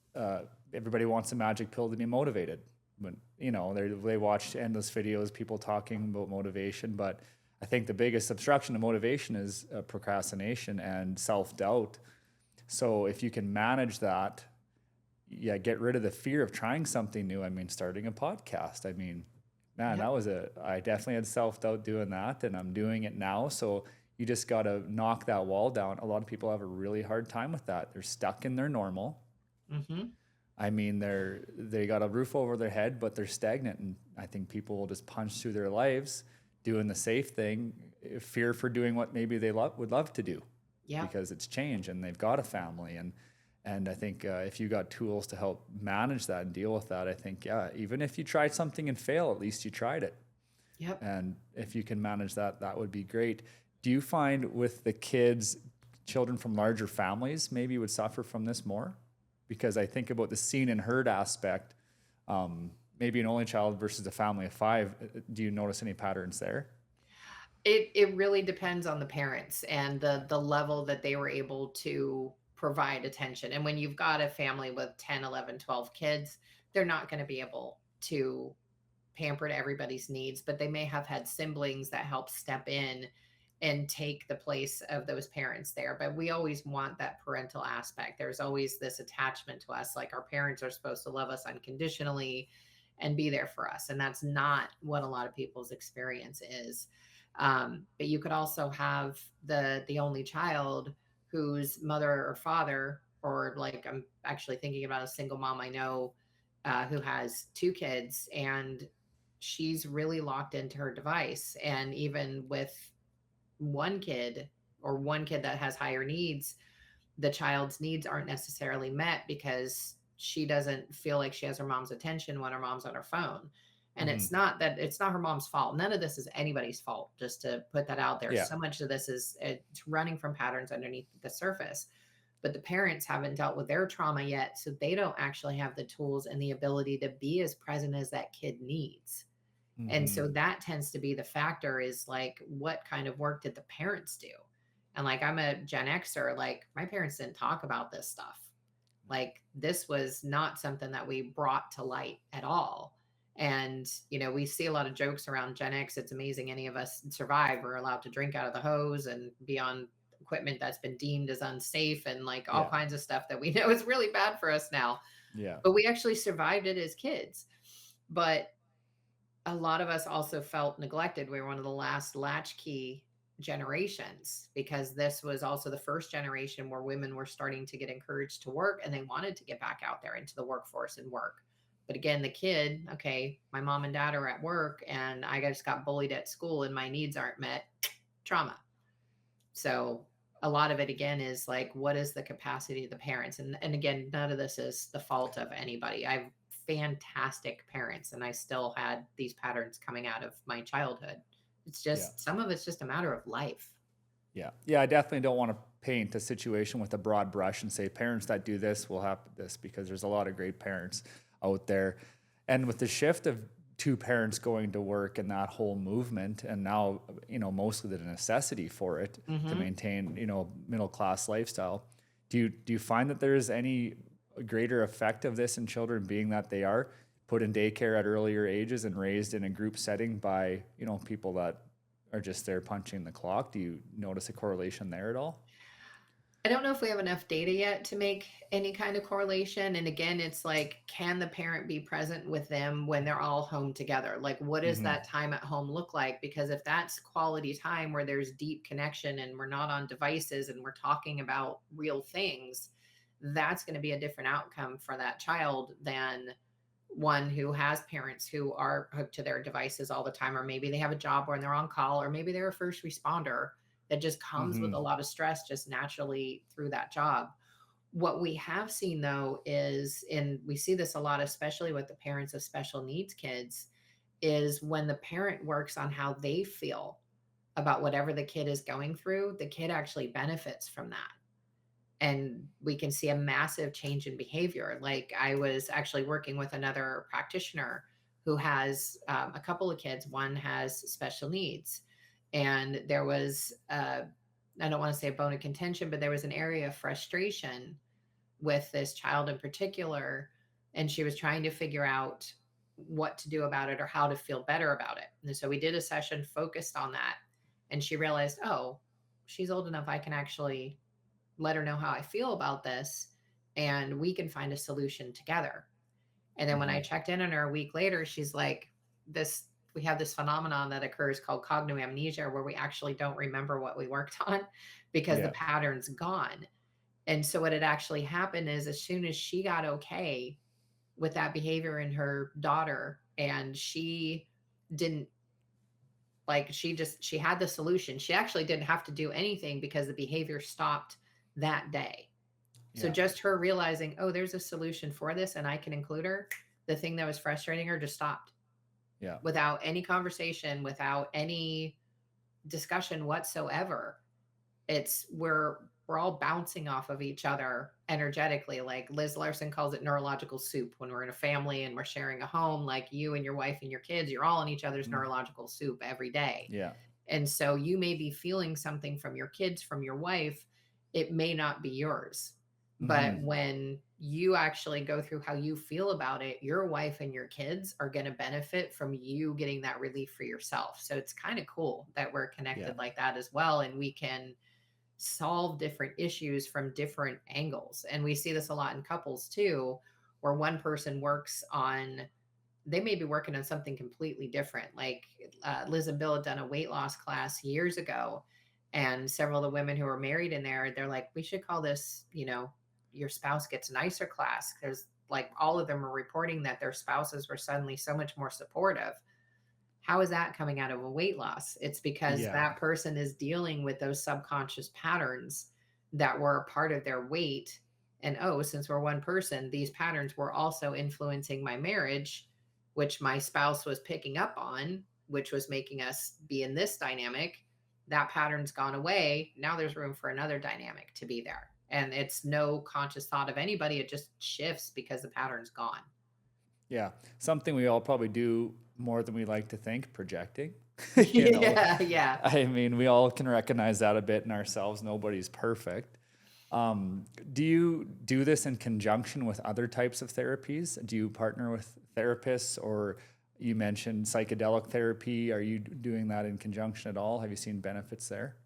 everybody wants a magic pill to be motivated. When they watch endless videos, people talking about motivation, but I think the biggest obstruction to motivation is procrastination and self doubt. So if you can manage that, yeah, get rid of the fear of trying something new. I mean, starting a podcast. I mean, man, Yep. I definitely had self doubt doing that, and I'm doing it now. So you just got to knock that wall down. A lot of people have a really hard time with that. They're stuck in their normal. Hmm. I mean, they got a roof over their head, but they're stagnant. And I think people will just punch through their lives doing the safe thing, fear for doing what maybe they would love to do Yep. because it's change and they've got a family. And I think if you got tools to help manage that and deal with that, I think, yeah, even if you tried something and fail, at least you tried it. Yep. And if you can manage that, that would be great. Do you find with the kids, children from larger families maybe would suffer from this more? Because I think about the seen and heard aspect, maybe an only child versus a family of five. Do you notice any patterns there? It really depends on the parents and the level that they were able to provide attention. And when you've got a family with 10, 11, 12 kids, they're not going to be able to pamper to everybody's needs, but they may have had siblings that help step in and take the place of those parents there. But we always want that parental aspect. There's always this attachment to us, like our parents are supposed to love us unconditionally and be there for us. And that's not what a lot of people's experience is. But you could also have the only child whose mother or father or like I'm actually thinking about a single mom I know who has two kids, and she's really locked into her device. And even with one kid, or one kid that has higher needs, the child's needs aren't necessarily met because she doesn't feel like she has her mom's attention when her mom's on her phone. And Hmm. it's not her mom's fault. None of this is anybody's fault, just to put that out there. Yeah. So much of this is it's running from patterns underneath the surface. But the parents haven't dealt with their trauma yet, so they don't actually have the tools and the ability to be as present as that kid needs. And Hmm. so that tends to be the factor, is like, what kind of work did the parents do? And like, I'm a Gen Xer, like my parents didn't talk about this stuff. Like, this was not something that we brought to light at all. And, we see a lot of jokes around Gen X. It's amazing any of us survive. We're allowed to drink out of the hose and be on equipment that's been deemed as unsafe, and like all Yeah. kinds of stuff that we know is really bad for us now. Yeah. But we actually survived it as kids. But a lot of us also felt neglected. We were one of the last latchkey generations, because this was also the first generation where women were starting to get encouraged to work, and they wanted to get back out there into the workforce and work. But again, the kid, okay, my mom and dad are at work and I just got bullied at school and my needs aren't met, trauma. So a lot of it again is like, what is the capacity of the parents? And again, none of this is the fault of anybody. I have fantastic parents, and I still had these patterns coming out of my childhood. It's Yeah. just, some of it's just a matter of life. Yeah. Yeah. I definitely don't want to paint a situation with a broad brush and say parents that do this will have this, because there's a lot of great parents out there. And with the shift of two parents going to work and that whole movement, and now, mostly the necessity for it to Hmm. maintain, middle class lifestyle, do you find that there's any greater effect of this in children, being that they are put in daycare at earlier ages and raised in a group setting by, people that are just there punching the clock? Do you notice a correlation there at all? I don't know if we have enough data yet to make any kind of correlation. And again, it's like, can the parent be present with them when they're all home together? Like, what does Hmm. that time at home look like? Because if that's quality time where there's deep connection and we're not on devices and we're talking about real things, that's going to be a different outcome for that child than one who has parents who are hooked to their devices all the time, or maybe they have a job where they're on call, or maybe they're a first responder that just comes with Hmm. a lot of stress just naturally through that job. What we have seen though is, and we see this a lot, especially with the parents of special needs kids, is when the parent works on how they feel about whatever the kid is going through, the kid actually benefits from that. And we can see a massive change in behavior. Like, I was actually working with another practitioner who has a couple of kids. One has special needs, and there was I don't want to say a bone of contention, but there was an area of frustration with this child in particular, and she was trying to figure out what to do about it or how to feel better about it. And so we did a session focused on that, and she realized, oh, she's old enough, I can actually let her know how I feel about this, and we can find a solution together. And then when I Hmm. checked in on her a week later, she's like, this, we have this phenomenon that occurs called cognitive amnesia, where we actually don't remember what we worked on because the Yeah. pattern's gone. And so what had actually happened is, as soon as she got okay with that behavior in her daughter, and she didn't, like, she had the solution. She actually didn't have to do anything because the behavior stopped that day. So Yeah. just her realizing, oh, there's a solution for this and I can include her, the thing that was frustrating her just stopped, Yeah. without any conversation, without any discussion whatsoever. It's, we're all bouncing off of each other energetically. Like Liz Larson calls it neurological soup. When we're in a family and we're sharing a home, like you and your wife and your kids, you're all in each other's Mhm. neurological soup every day. Yeah. And so you may be feeling something from your kids, from your wife, it may not be yours. But Hmm. when you actually go through how you feel about it, your wife and your kids are going to benefit from you getting that relief for yourself. So it's kind of cool that we're Yeah. connected like that as well. And we can solve different issues from different angles. And we see this a lot in couples too, where one person works on, they may be working on something completely different. Like Liz and Bill had done a weight loss class years ago, and several of the women who were married in there, they're like, we should call this, your spouse gets nicer class. There's like all of them are reporting that their spouses were suddenly so much more supportive. How is that coming out of a weight loss? It's because Yeah. that person is dealing with those subconscious patterns that were a part of their weight. And oh, since we're one person, these patterns were also influencing my marriage, which my spouse was picking up on, which was making us be in this dynamic. That pattern's gone away. Now there's room for another dynamic to be there. And it's no conscious thought of anybody. It just shifts because the pattern's gone. Yeah. Something we all probably do more than we like to think, projecting. You know, Yeah, yeah. I mean, we all can recognize that a bit in ourselves. Nobody's perfect. Do you do this in conjunction with other types of therapies? Do you partner with therapists, or you mentioned psychedelic therapy? Are you doing that in conjunction at all? Have you seen benefits there?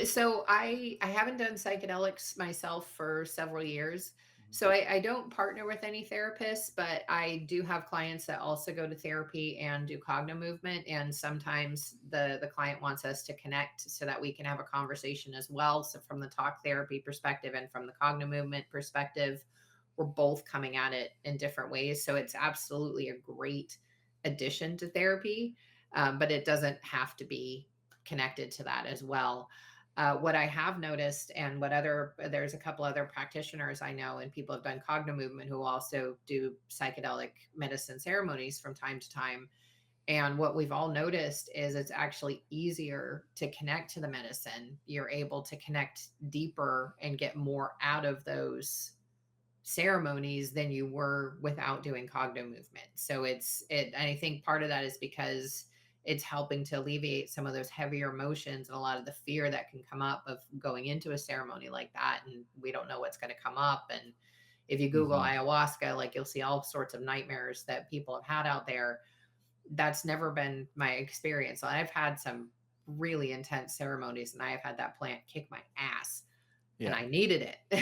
So I haven't done psychedelics myself for several years. So I don't partner with any therapists, but I do have clients that also go to therapy and do Cognomovement. And sometimes the client wants us to connect so that we can have a conversation as well. So from the talk therapy perspective and from the Cognomovement perspective, we're both coming at it in different ways. So it's absolutely a great addition to therapy, but it doesn't have to be connected to that as well. What I have noticed, and there's a couple other practitioners I know, and people have done Cognomovement who also do psychedelic medicine ceremonies from time to time. And what we've all noticed is it's actually easier to connect to the medicine. You're able to connect deeper and get more out of those ceremonies than you were without doing Cognomovement. So and I think part of that is because it's helping to alleviate some of those heavier emotions and a lot of the fear that can come up of going into a ceremony like that. And we don't know what's going to come up. And if you Google Hmm. ayahuasca, like you'll see all sorts of nightmares that people have had out there. That's never been my experience. I've had some really intense ceremonies and I have had that plant kick my ass and Yeah. I needed it. They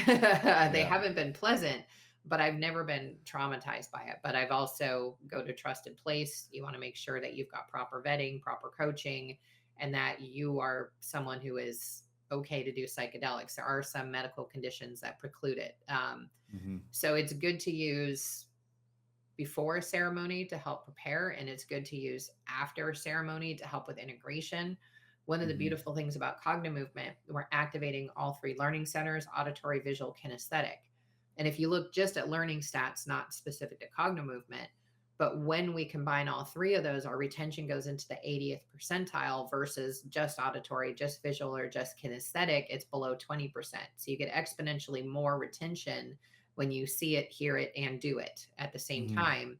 Yeah. haven't been pleasant, but I've never been traumatized by it. But I've also go to trusted place. You want to make sure that you've got proper vetting, proper coaching, and that you are someone who is okay to do psychedelics. There are some medical conditions that preclude it. Hmm. So it's good to use before a ceremony to help prepare, and it's good to use after a ceremony to help with integration. One of the Hmm. beautiful things about Cognomovement, we're activating all three learning centers: auditory, visual, kinesthetic. And if you look just at learning stats, not specific to Cognomovement, but when we combine all three of those, our retention goes into the 80th percentile versus just auditory, just visual, or just kinesthetic, it's below 20%. So you get exponentially more retention when you see it, hear it, and do it at the same Hmm. time.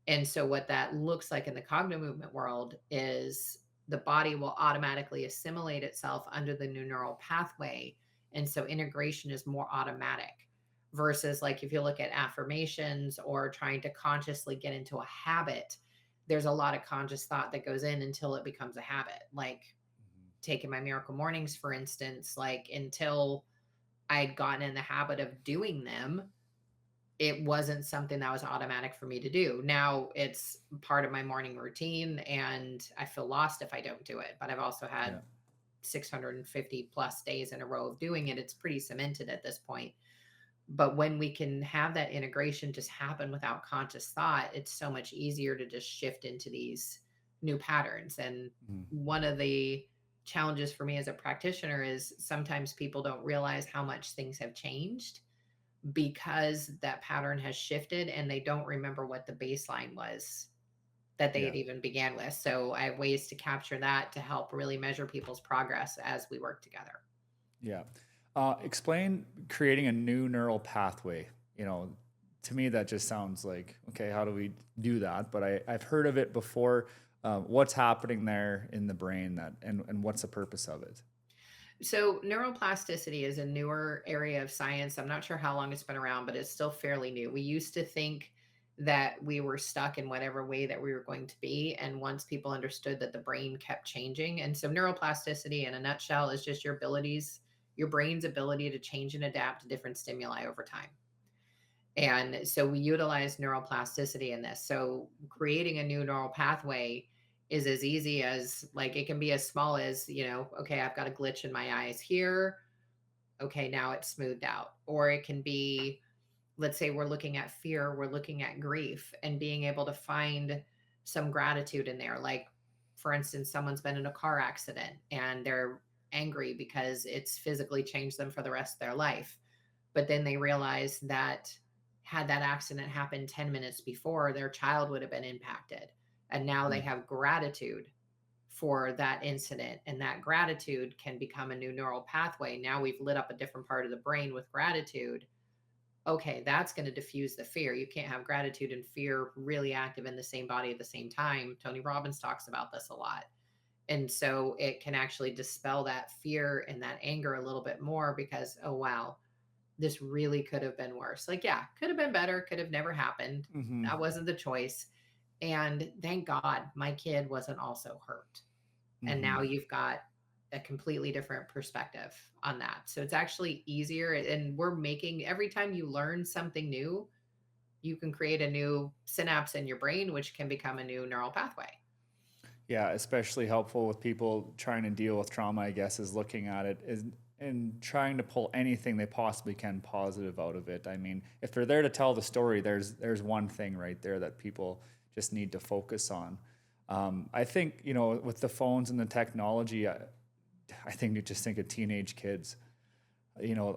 And so, what that looks like in the Cognomovement world is the body will automatically assimilate itself under the new neural pathway. And so, integration is more automatic versus like if you look at affirmations or trying to consciously get into a habit, there's a lot of conscious thought that goes in until it becomes a habit. Like taking my miracle mornings, for instance, like until I'd gotten in the habit of doing them, it wasn't something that was automatic for me to do. Now it's part of my morning routine and I feel lost if I don't do it. But I've also had Yeah. 650 plus days in a row of doing it. It's pretty cemented at this point. But when we can have that integration just happen without conscious thought, it's so much easier to just shift into these new patterns. And Hmm. one of the challenges for me as a practitioner is sometimes people don't realize how much things have changed because that pattern has shifted and they don't remember what the baseline was that they Yeah. had even began with. So I have ways to capture that to help really measure people's progress as we work together. Yeah. Explain creating a new neural pathway. You know, to me, that just sounds like, okay, how do we do that? But I've heard of it before. What's happening there in the brain and what's the purpose of it? So neuroplasticity is a newer area of science. I'm not sure how long it's been around, but it's still fairly new. We used to think that we were stuck in whatever way that we were going to be. And once people understood that the brain kept changing. And so neuroplasticity in a nutshell is just your brain's ability to change and adapt to different stimuli over time. And so we utilize neuroplasticity in this. So creating a new neural pathway is as easy as like it can be as small as, okay, I've got a glitch in my eyes here. Okay, now it's smoothed out. Or it can be, let's say we're looking at fear, we're looking at grief, and being able to find some gratitude in there. Like, for instance, someone's been in a car accident and they're angry because it's physically changed them for the rest of their life. But then they realize that had that accident happened 10 minutes before, their child would have been impacted. And now they Mm. have gratitude for that incident. And that gratitude can become a new neural pathway. Now we've lit up a different part of the brain with gratitude. Okay, that's going to diffuse the fear. You can't have gratitude and fear really active in the same body at the same time. Tony Robbins talks about this a lot. And so it can actually dispel that fear and that anger a little bit more because, oh, wow, this really could have been worse. Like, yeah, could have been better, could have never happened. Hmm. That wasn't the choice. And thank God my kid wasn't also hurt. And Hmm. now you've got a completely different perspective on that. So it's actually easier. And we're making every time you learn something new, you can create a new synapse in your brain, which can become a new neural pathway. Yeah, especially helpful with people trying to deal with trauma, I guess, is looking at it is and trying to pull anything they possibly can positive out of it. I mean, if they're there to tell the story, there's one thing right there that people just need to focus on. I think, with the phones and the technology, I think you just think of teenage kids,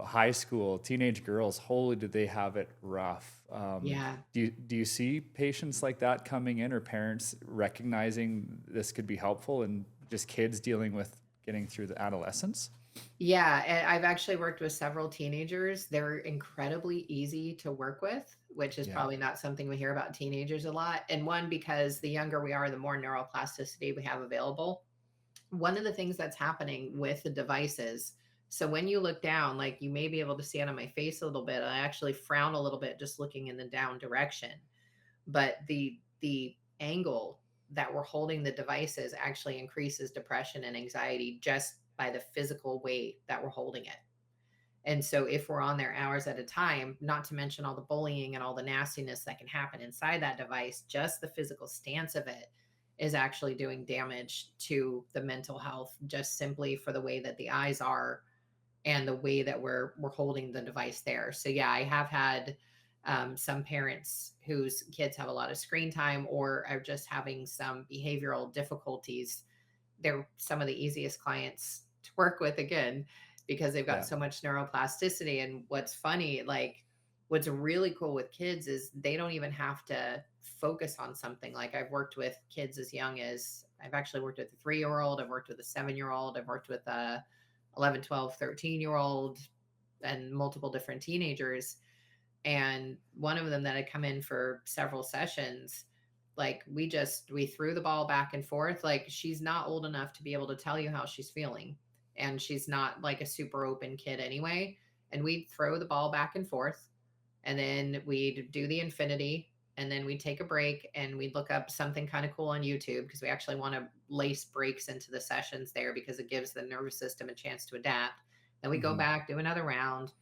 high school, teenage girls, holy, do they have it rough. Yeah. Do you see patients like that coming in, or parents recognizing this could be helpful, and just kids dealing with getting through the adolescence? Yeah, and I've actually worked with several teenagers. They're incredibly easy to work with, which is Yeah. probably not something we hear about teenagers a lot. And one, because the younger we are, the more neuroplasticity we have available. One of the things that's happening with the devices, so when you look down, like you may be able to see it on my face a little bit. I actually frown a little bit just looking in the down direction. But the angle that we're holding the devices actually increases depression and anxiety just by the physical weight that we're holding it. And so if we're on there hours at a time, not to mention all the bullying and all the nastiness that can happen inside that device, just the physical stance of it is actually doing damage to the mental health just simply for the way that the eyes are and the way that we're holding the device there. So yeah, I have had some parents whose kids have a lot of screen time or are just having some behavioral difficulties. They're some of the easiest clients to work with again because they've got Yeah. so much neuroplasticity. And what's funny, like what's really cool with kids is they don't even have to focus on something. Like I've worked with kids as young as I've actually worked with a 3-year old, I've worked with a 7-year old, I've worked with a 11, 12, 13-year old and multiple different teenagers. And one of them that had come in for several sessions, like we threw the ball back and forth. Like she's not old enough to be able to tell you how she's feeling. And she's not like a super open kid anyway. And we'd throw the ball back and forth. And then we'd do the infinity. And then we'd take a break and we'd look up something kind of cool on YouTube because we actually want to lace breaks into the sessions there because it gives the nervous system a chance to adapt. Then we go Hmm. back, do another round,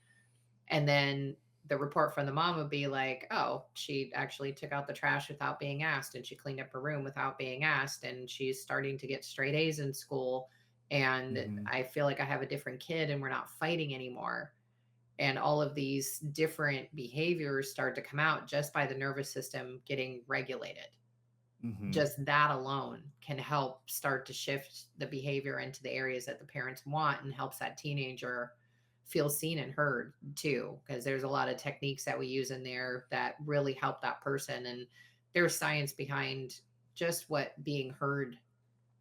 and then the report from the mom would be like, oh, she actually took out the trash without being asked and she cleaned up her room without being asked and she's starting to get straight A's in school, and Hmm. I feel like I have a different kid and we're not fighting anymore. And all of these different behaviors start to come out just by the nervous system getting regulated. Hmm. Just that alone can help start to shift the behavior into the areas that the parents want and helps that teenager feel seen and heard too, because there's a lot of techniques that we use in there that really help that person. And there's science behind just what being heard,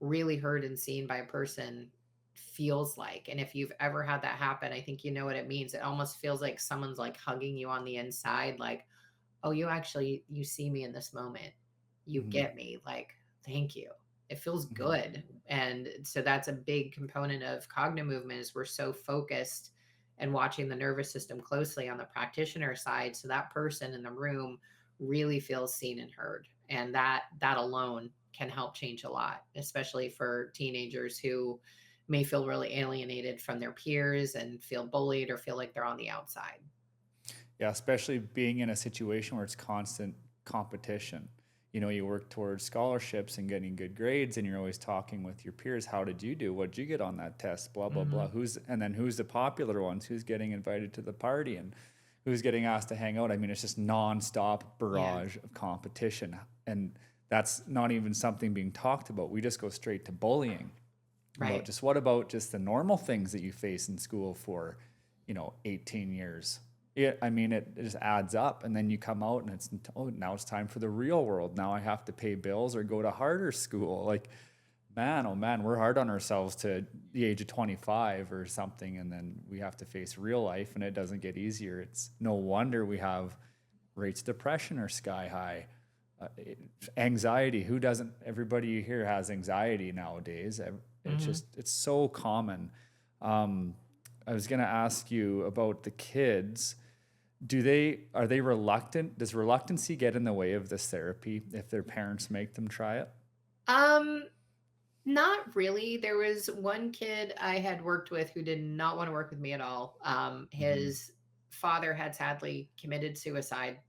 really heard and seen by a person feels like. And if you've ever had that happen, I think you know what it means. It almost feels like someone's like hugging you on the inside, like, oh, you see me in this moment. You Hmm. get me. Like, thank you. It feels Hmm. good. And so that's a big component of Cognomovement is we're so focused and watching the nervous system closely on the practitioner side. So that person in the room really feels seen and heard. And that alone can help change a lot, especially for teenagers who may feel really alienated from their peers and feel bullied or feel like they're on the outside. Yeah, especially being in a situation where it's constant competition. you work towards scholarships and getting good grades, and you're always talking with your peers. How did you do? What did you get on that test? Blah, blah, blah. Mhm. Who's the popular ones? Who's getting invited to the party and who's getting asked to hang out? I mean, it's just nonstop Yeah. barrage of competition. And that's not even something being talked about. We just go straight to bullying. Right. What about just the normal things that you face in school for, 18 years? I mean, it just adds up, and then you come out and now it's time for the real world. Now I have to pay bills or go to harder school. Like, man, oh man, we're hard on ourselves to the age of 25 or something, and then we have to face real life, and it doesn't get easier. It's no wonder we have rates of depression are sky high. uh, Anxiety, who doesn't? Everybody you hear has anxiety nowadays. Mhm. It's so common. um, I was going to ask you about the kids. Are they reluctant? Does reluctancy get in the way of this therapy if their parents make them try it? Um, Not really. There was one kid I had worked with who did not want to work with me at all. Hmm. His father had sadly committed suicide,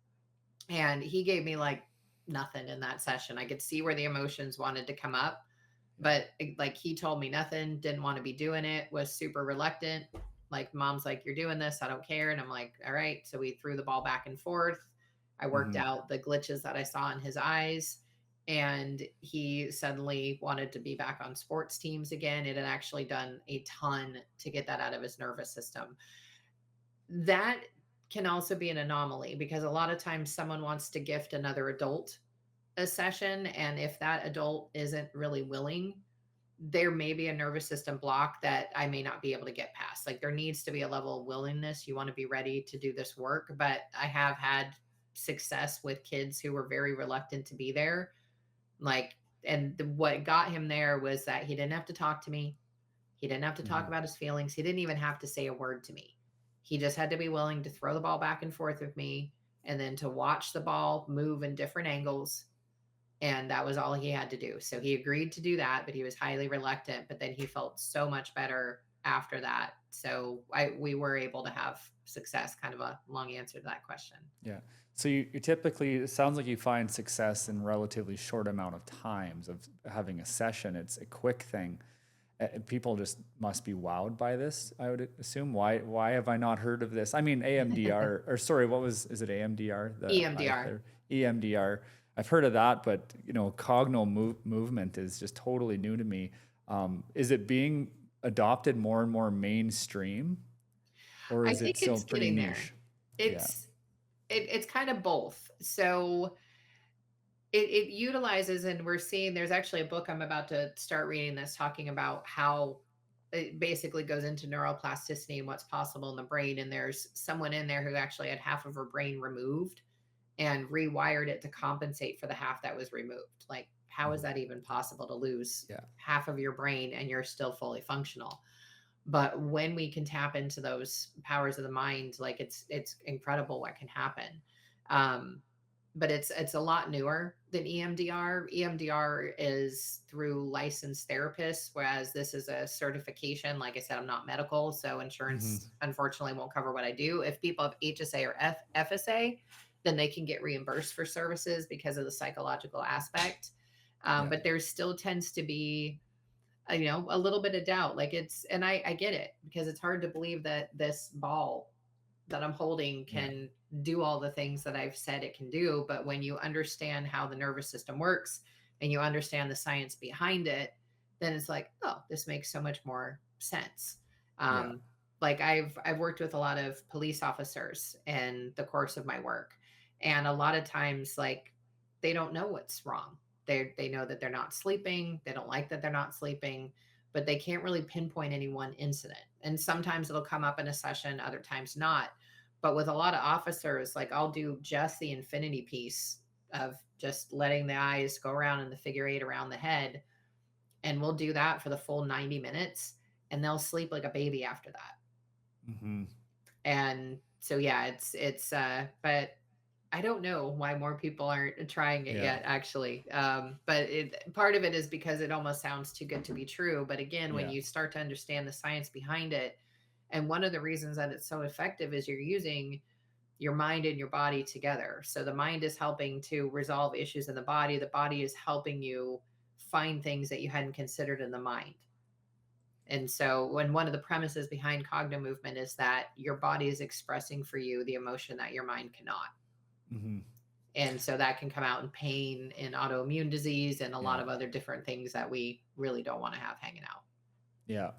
and he gave me like nothing in that session. I could see where the emotions wanted to come up, Yeah. but like he told me nothing, didn't want to be doing it, was super reluctant. Like, mom's like, "You're doing this, I don't care." And I'm like, "All right." So we threw the ball back and forth. I worked Hmm. out the glitches that I saw in his eyes, and he suddenly wanted to be back on sports teams again. It had actually done a ton to get that out of his nervous system. That can also be an anomaly because a lot of times someone wants to gift another adult a session, and if that adult isn't really willing, there may be a nervous system block that I may not be able to get past. Like, there needs to be a level of willingness. You want to be ready to do this work, but I have had success with kids who were very reluctant to be there. Like, and what got him there was that he didn't have to talk to me. He didn't have to talk Hmm. about his feelings. He didn't even have to say a word to me. He just had to be willing to throw the ball back and forth with me, and then to watch the ball move in different angles, and that was all he had to do. So he agreed to do that, but he was highly reluctant. But then he felt so much better after that. So we were able to have success. Kind of a long answer to that question. Yeah. So you typically, it sounds like you find success in relatively short amount of times of having a session. It's a quick thing. People just must be wowed by this, I would assume. Why have I not heard of this? I mean, AMDR, or sorry, is it AMDR? The eye EMDR. therapy, EMDR. I've heard of that, but movement is just totally new to me. Is it being adopted more and more mainstream, or I is it think still it's pretty getting there. niche? Yeah. It's it's kind of both. So it utilizes, and we're seeing there's actually a book I'm about to start reading that's talking about how it basically goes into neuroplasticity and what's possible in the brain. And there's someone in there who actually had half of her brain removed and rewired it to compensate for the half that was removed. Like, how is Mhm. that even possible to lose Yeah. half of your brain and you're still fully functional? But when we can tap into those powers of the mind, like, it's incredible what can happen. Um, but it's a lot newer than EMDR. EMDR is through licensed therapists, whereas this is a certification. Like I said, I'm not medical, so Hmm. insurance unfortunately won't cover what I do. If people have HSA or FSA, then they can get reimbursed for services because of the psychological aspect. Yeah. But there still tends to be a little bit of doubt. Like, and I get it because it's hard to believe that this ball that I'm holding Yeah. can do all the things that I've said it can do. But when you understand how the nervous system works and you understand the science behind it, then it's like, oh, this makes so much more sense. Yeah. Um, like, I've worked with a lot of police officers in the course of my work, and a lot of times, like, they don't know what's wrong. They know that they're not sleeping. They don't like that they're not sleeping, but they can't really pinpoint any one incident. And sometimes it'll come up in a session, other times not. But with a lot of officers, like, I'll do just the infinity piece of just letting the eyes go around in the figure eight around the head. And we'll do that for the full 90 minutes, and they'll sleep like a baby after that. Hmm. And so, yeah, but I don't know why more people aren't trying it Yeah. yet, actually. But part of it is because it almost sounds too good to be true. But again, when Yeah. you start to understand the science behind it, and one of the reasons that it's so effective is you're using your mind and your body together. So the mind is helping to resolve issues in the body is helping you find things that you hadn't considered in the mind. And so, when one of the premises behind Cognomovement is that your body is expressing for you the emotion that your mind cannot. Hmm. And so that can come out in pain and autoimmune disease and a lot Yeah. of other different things that we really don't want to have hanging out. Yeah.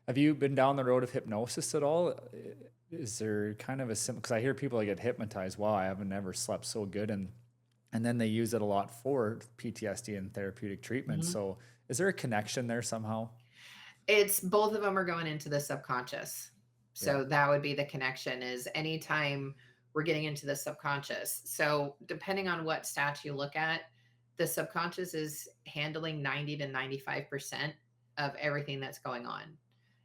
Have you been down the road of hypnosis at all? Is there kind of a simple, because I hear people that get hypnotized. Wow, I haven't never slept so good. And then they use it a lot for PTSD and therapeutic treatment. Mhm. So is there a connection there somehow? It's both of them are going into the subconscious. Yeah. So that would be the connection is anytime we're getting into the subconscious. So depending on what stats you look at, the subconscious is handling 90 to 95% of everything that's going on.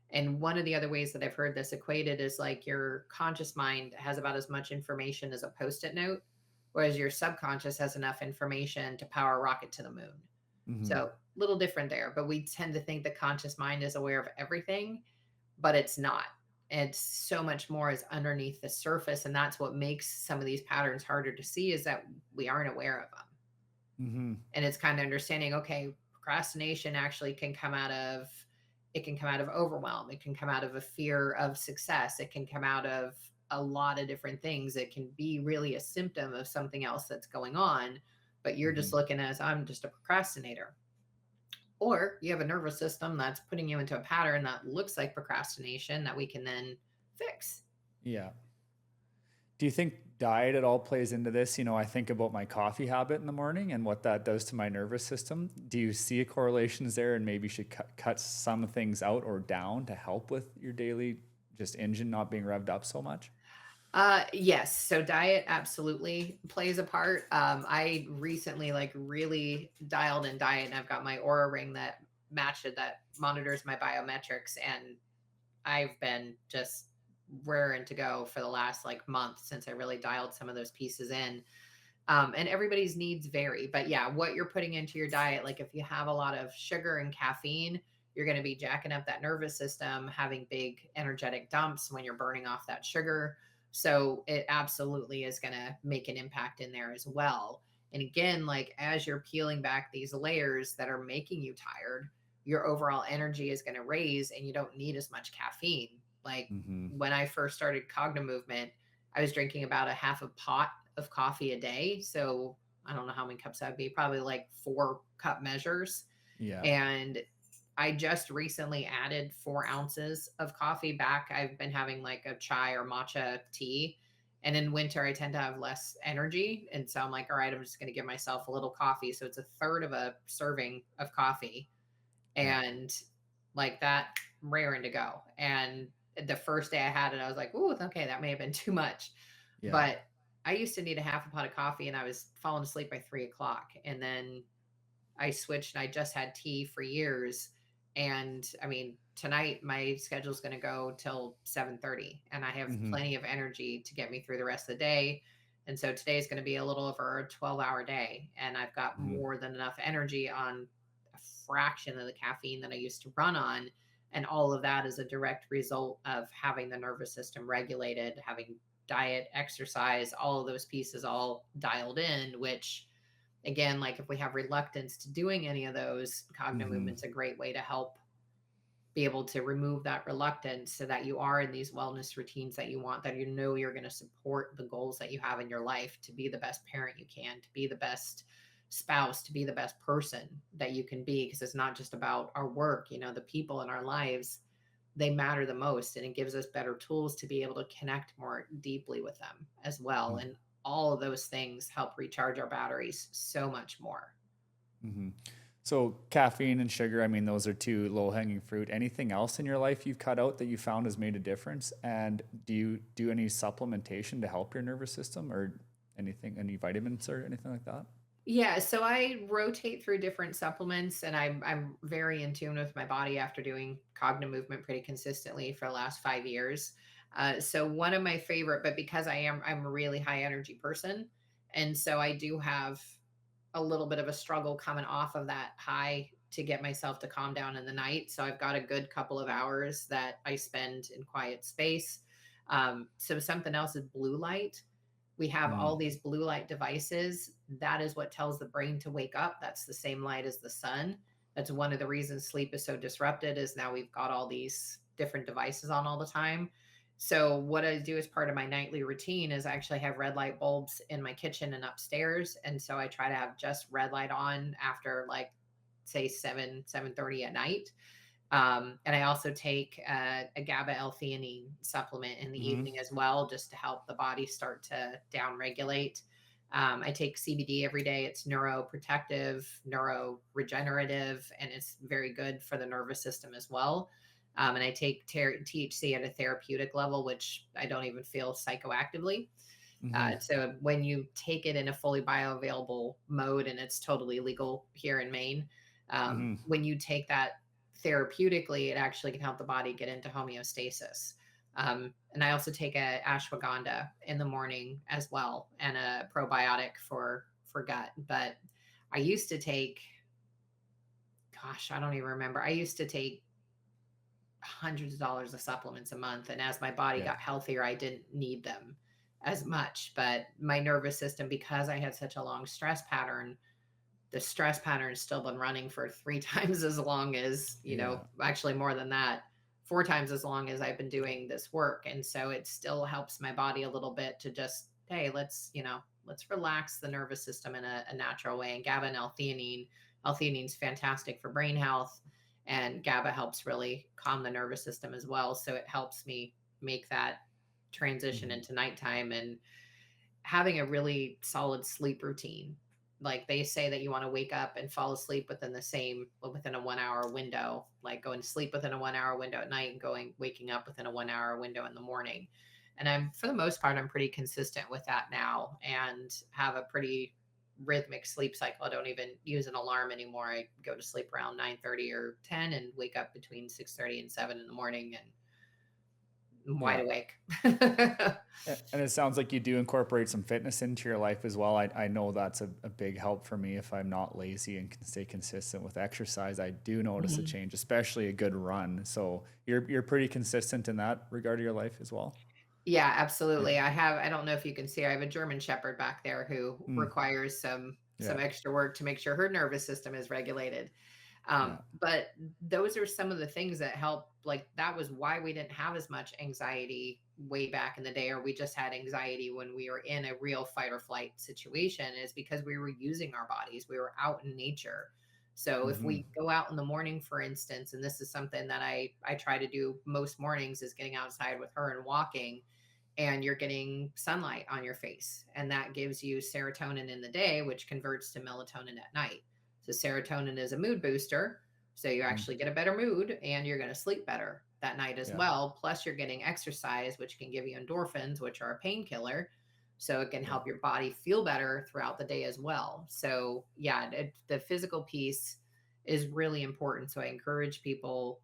And one of the other ways that I've heard this equated is like your conscious mind has about as much information as a post-it note, whereas your subconscious has enough information to power a rocket to the moon. Hmm. So, little different there, but we tend to think the conscious mind is aware of everything, but it's not. It's so much more is underneath the surface, and that's what makes some of these patterns harder to see is that we aren't aware of them. Hmm. And it's kind of understanding, okay, procrastination actually can come out of it can come out of overwhelm, it can come out of a fear of success, it can come out of a lot of different things. It can be really a symptom of something else that's going on, but you're Hmm. just looking as I'm just a procrastinator. Or you have a nervous system that's putting you into a pattern that looks like procrastination that we can then fix. Yeah. Do you think diet at all plays into this? I think about my coffee habit in the morning and what that does to my nervous system. Do you see a correlations there and maybe should cut some things out or down to help with your daily just engine not being revved up so much? Yes. So diet absolutely plays a part. I recently like really dialed in diet and I've got my Aura ring that matched it that monitors my biometrics. And I've been just raring to go for the last like month since I really dialed some of those pieces in. And everybody's needs vary. But yeah, what you're putting into your diet, like if you have a lot of sugar and caffeine, you're going to be jacking up that nervous system, having big energetic dumps when you're burning off that sugar. So it absolutely is going to make an impact in there as well. And again, like as you're peeling back these layers that are making you tired, your overall energy is going to raise and you don't need as much caffeine. Like Hmm. when I first started Cognomovement, I was drinking about a half a pot of coffee a day. So I don't know how many cups that'd be, probably like 4 cup measures. Yeah. And I just recently added 4 ounces of coffee back. I've been having like a chai or matcha tea. And in winter, I tend to have less energy. And so I'm like, all right, I'm just going to give myself a little coffee. So it's a third of a serving of coffee. Yeah. And like that, raring to go. And the first day I had it, I was like, "Ooh, okay, that may have been too much." Yeah. But I used to need a half a pot of coffee, and I was falling asleep by 3 o'clock. And then I switched, and I just had tea for years. And I mean, tonight my schedule's going to go till 7:30, and I have Hmm. plenty of energy to get me through the rest of the day. And so today is going to be a little over a 12-hour day, and I've got Hmm. more than enough energy on a fraction of the caffeine that I used to run on. And all of that is a direct result of having the nervous system regulated, having diet, exercise, all of those pieces all dialed in, which again, like if we have reluctance to doing any of those, cognitive Hmm. movement's a great way to help be able to remove that reluctance so that you are in these wellness routines that you want, that you know you're going to support the goals that you have in your life to be the best parent you can, to be the best spouse, to be the best person that you can be. Because it's not just about our work, the people in our lives, they matter the most. And it gives us better tools to be able to connect more deeply with them as well. And all of those things help recharge our batteries so much more. Hmm. So caffeine and sugar, I mean, those are two low hanging fruit. Anything else in your life you've cut out that you found has made a difference? And do you do any supplementation to help your nervous system or anything, any vitamins or anything like that? Yeah, so I rotate through different supplements and I'm very in tune with my body after doing cognitive movement pretty consistently for the last 5 years. So one of my favorite, but because I'm a really high energy person, and so I do have a little bit of a struggle coming off of that high to get myself to calm down in the night. So I've got a good couple of hours that I spend in quiet space. So something else is blue light. We have Mm, all these blue light devices. That is what tells the brain to wake up. That's the same light as the sun. That's one of the reasons sleep is so disrupted, is now we've got all these different devices on all the time. So what I do as part of my nightly routine is I actually have red light bulbs in my kitchen and upstairs. And so I try to have just red light on after, like, say 7:30 at night. And I also take a GABA L-theanine supplement in the mm-hmm, evening as well, just to help the body start to downregulate. I take CBD every day. It's neuroprotective, neuroregenerative, and it's very good for the nervous system as well. And I take THC at a therapeutic level, which I don't even feel psychoactively. mm-hmm, So when you take it in a fully bioavailable mode, and it's totally legal here in Maine, mm-hmm. when you take that therapeutically, it actually can help the body get into homeostasis. And I also take a ashwagandha in the morning as well, and a probiotic for gut. But I used to take, gosh, I don't even remember. I used to take hundreds of dollars of supplements a month. And as my body Yeah, got healthier, I didn't need them as much. But my nervous system, because I had such a long stress pattern, the stress pattern's still been running for 3 times as long as, yeah, actually more than that, 4 times as long as I've been doing this work. And so it still helps my body a little bit to just, hey, let's relax the nervous system in a natural way. And GABA and L-theanine's fantastic for brain health, and GABA helps really calm the nervous system as well. So it helps me make that transition mm-hmm, into nighttime, and having a really solid sleep routine. Like, they say that you want to wake up and fall asleep within a 1 hour window, like going to sleep within a 1 hour window at night and waking up within a 1 hour window in the morning. And for the most part, I'm pretty consistent with that now, and have a pretty rhythmic sleep cycle. I don't even use an alarm anymore. I go to sleep around 9:30 or 10 and wake up between 6:30 and 7 in the morning, and I'm wide yeah. awake. And it sounds like you do incorporate some fitness into your life as well. I know that's a big help for me if I'm not lazy and can stay consistent with exercise. I do notice a Mhm. change, especially a good run. So you're pretty consistent in that regard of your life as well. Yeah, Yeah. absolutely. I don't know if you can see, I have a German Shepherd back there who Mm, requires some yeah. extra work to make sure her nervous system is regulated. Yeah. But those are some of the things that help. Like, that was why we didn't have as much anxiety way back in the day, or we just had anxiety when we were in a real fight or flight situation, is because we were using our bodies. We were out in nature. So if Mm-hmm. we go out in the morning, for instance, and this is something that I try to do most mornings, is getting outside with her and walking, and you're getting sunlight on your face. And that gives you serotonin in the day, which converts to melatonin at night. So, serotonin is a mood booster. So, you Mm, actually get a better mood, and you're going to sleep better that night as yeah. well. Plus, you're getting exercise, which can give you endorphins, which are a painkiller. So, it can Yeah. help your body feel better throughout the day as well. So, yeah, the physical piece is really important. So, I encourage people,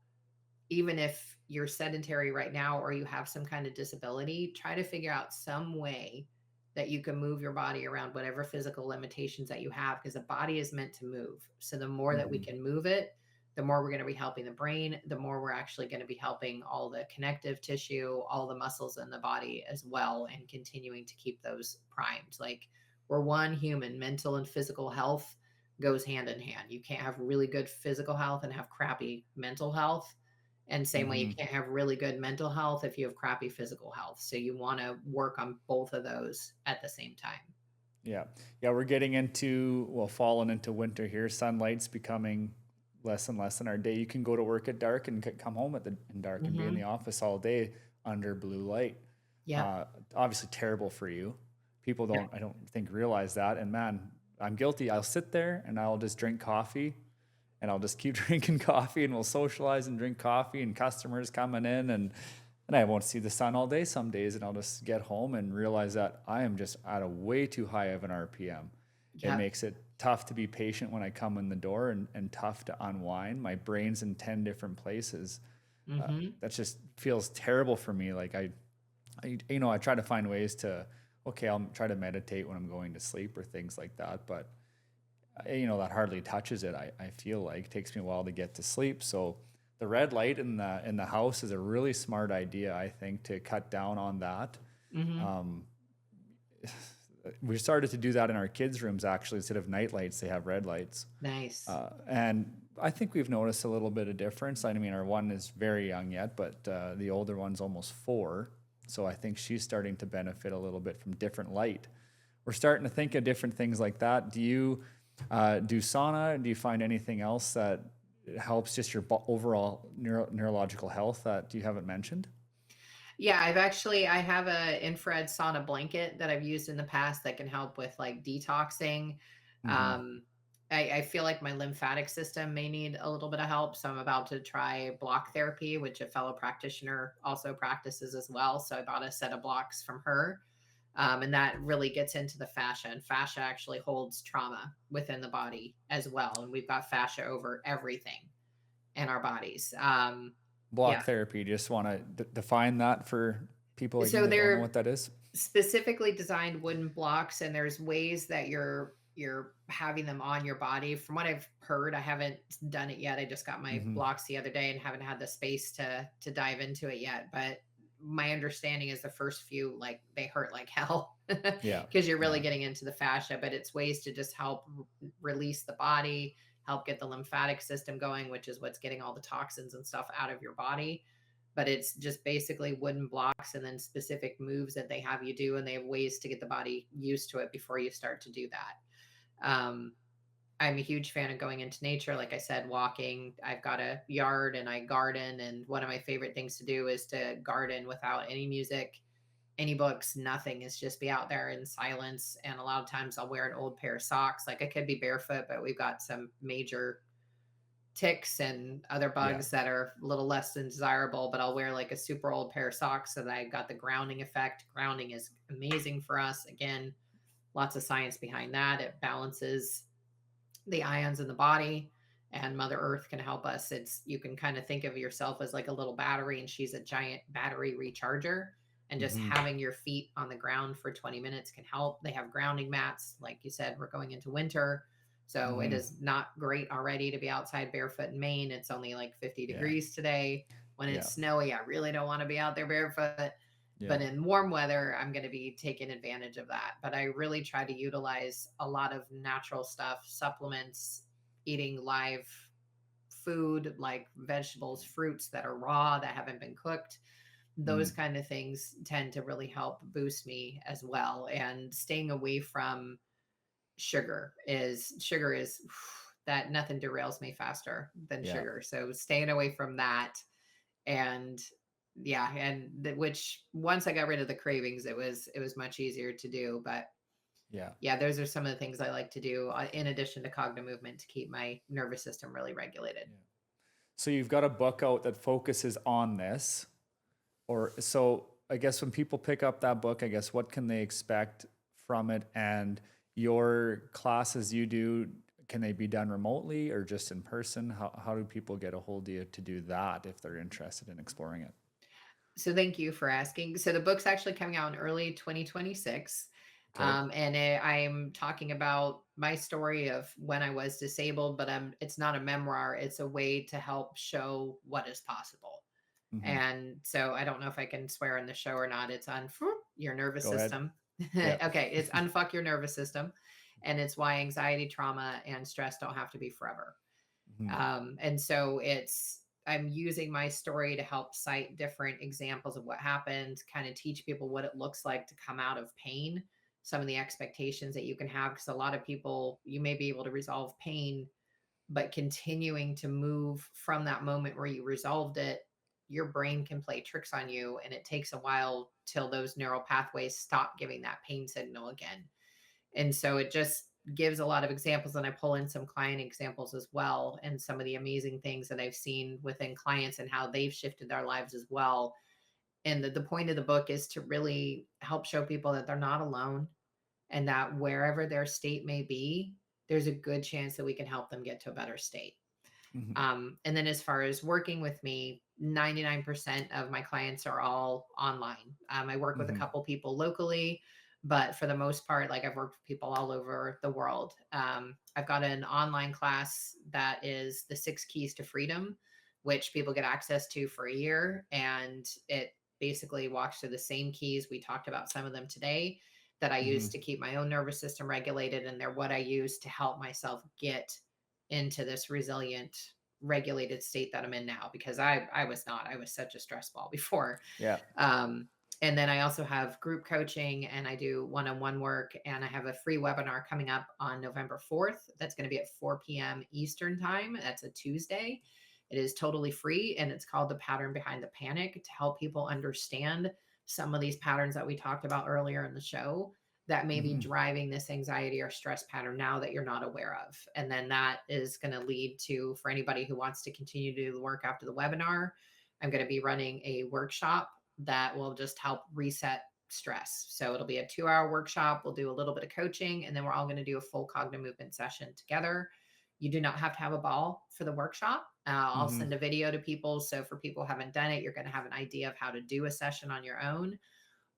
even if you're sedentary right now or you have some kind of disability, try to figure out some way that you can move your body around whatever physical limitations that you have, because the body is meant to move. So the more that we Mm-hmm. can move it, the more we're going to be helping the brain, the more we're actually going to be helping all the connective tissue, all the muscles in the body as well, and continuing to keep those primed. Like, we're one human. Mental and physical health goes hand in hand. You can't have really good physical health and have crappy mental health, and same way, you Mm-hmm. can't have really good mental health if you have crappy physical health. So you want to work on both of those at the same time. Yeah. Yeah. We're getting into, well, falling into winter here. Sunlight's becoming less and less in our day. You can go to work at dark and come home in dark and be in the Hmm. office all day under blue light. Yep. Uh, Obviously terrible for you. People Yep. I don't think realize that. And man, I'm guilty. I'll sit there and I'll just drink coffee and I'll just keep drinking coffee and we'll socialize and drink coffee and customers coming in and I won't see the sun all day some days and I'll just get home and realize that I am just at a way too high of an RPM. It Yep. makes it tough to be patient when I come in the door and tough to unwind. My brain's in 10 different places. Hmm. That just feels terrible for me. Like I try to find ways to, okay, I'll try to meditate when I'm going to sleep or things like that. But that hardly touches it. I feel like it takes me a while to get to sleep. So the red light in the house is a really smart idea, I think, to cut down on that. Hmm. Um, we started to do that in our kids' rooms actually. Instead of night lights, they have red lights. Nice. And I think we've noticed a little bit of difference. I mean, our one is very young yet, but the older one's almost 4. So I think she's starting to benefit a little bit from different light. We're starting to think of different things like that. Do you do sauna? Do you find anything else that helps just your overall neurological health that you haven't mentioned? Yeah, I have a infrared sauna blanket that I've used in the past that can help with like detoxing. Mm-hmm. Um, I feel like my lymphatic system may need a little bit of help. So I'm about to try block therapy, which a fellow practitioner also practices as well. So I bought a set of blocks from her. And that really gets into the fascia, and fascia actually holds trauma within the body as well. And we've got fascia over everything in our bodies. Block Yeah. therapy. Do you just want to define that for people like me So that don't know they're what that is? specifically designed wooden blocks, and there's ways that you're having them on your body. From what I've heard, I haven't done it yet. I just got my Mm-hmm. blocks the other day and haven't had the space to dive into it yet. But my understanding is the first few, like, they hurt like hell Yeah. because you're really Yeah. getting into the fascia. But it's ways to just help release the body, help get the lymphatic system going, which is what's getting all the toxins and stuff out of your body. But it's just basically wooden blocks and then specific moves that they have you do, and they have ways to get the body used to it before you start to do that. I'm a huge fan of going into nature. Like I said, walking. I've got a yard and I garden. And one of my favorite things to do is to garden without any music, any books, nothing. Is just be out there in silence. And a lot of times I'll wear an old pair of socks. Like I could be barefoot, but we've got some major ticks and other Yeah. bugs that are a little less than desirable, but I'll wear like a super old pair of socks so that I got the grounding effect. Grounding is amazing for us. Again, lots of science behind that. It balances the ions in the body, and Mother Earth can help us. It's, you can kind of think of yourself as like a little battery and she's a giant battery recharger, and just Mm-hmm. having your feet on the ground for 20 minutes can help. They have grounding mats. Like you said, we're going into winter, so it Mm-hmm. is not great already to be outside barefoot in Maine. It's only like 50 Yeah. degrees today. When Yeah. it's snowy, I really don't want to be out there barefoot. Yeah. But in warm weather, I'm going to be taking advantage of that. But I really try to utilize a lot of natural stuff, supplements, eating live food like vegetables, fruits that are raw, that haven't been cooked. Those Mm. kind of things tend to really help boost me as well. And staying away from sugar is that nothing derails me faster than Yeah. sugar. So staying away from that. And yeah, and which once I got rid of the cravings, it was much easier to do. But Yeah. yeah, those are some of the things I like to do in addition to Cognomovement to keep my nervous system really regulated. Yeah. So you've got a book out that focuses on this, or so I guess when people pick up that book, I guess what can they expect from it? And your classes you do, can they be done remotely or just in person? How do people get a hold of you to do that if they're interested in exploring it? So thank you for asking. So the book's actually coming out in early 2026. Okay. I'm talking about my story of when I was disabled, but it's not a memoir. It's a way to help show what is possible. Mm-hmm. And so I don't know if I can swear in the show or not. It's on your nervous Go ahead. system. Yeah. Okay, it's unfuck your nervous system. And it's why anxiety, trauma, and stress don't have to be forever. Mm-hmm. And so I'm using my story to help cite different examples of what happened, kind of teach people what it looks like to come out of pain, some of the expectations that you can have. Because a lot of people, you may be able to resolve pain, but continuing to move from that moment where you resolved it, your brain can play tricks on you. And it takes a while till those neural pathways stop giving that pain signal again. And so it just gives a lot of examples. And I pull in some client examples as well, and some of the amazing things that I've seen within clients and how they've shifted their lives as well. And the point of the book is to really help show people that they're not alone, and that wherever their state may be, there's a good chance that we can help them get to a better state. Mm-hmm. And then as far as working with me, 99% of my clients are all online. I work with a Mm-hmm. couple people locally, but for the most part, like, I've worked with people all over the world. I've got an online class that is the 6 keys to freedom, which people get access to for a year. And it basically walks through the same keys. We talked about some of them today, that I use Mhm. to keep my own nervous system regulated, and they're what I use to help myself get into this resilient, regulated state that I'm in now, because I was not. I was such a stress ball before. Yeah. Um, and then I also have group coaching, and I do one-on-one work, and I have a free webinar coming up on November 4th. That's going to be at 4 p.m. Eastern time. That's a Tuesday. It is totally free, and it's called The Pattern Behind the Panic, to help people understand some of these patterns that we talked about earlier in the show that may be Mhm. driving this anxiety or stress pattern now that you're not aware of. And then that is going to lead to, for anybody who wants to continue to do the work after the webinar, I'm going to be running a workshop that will just help reset stress. So it'll be a 2-hour workshop. We'll do a little bit of coaching, and then we're all going to do a full Cognomovement session together. You do not have to have a ball for the workshop. I'll Mhm. send a video to people. So for people who haven't done it, you're going to have an idea of how to do a session on your own.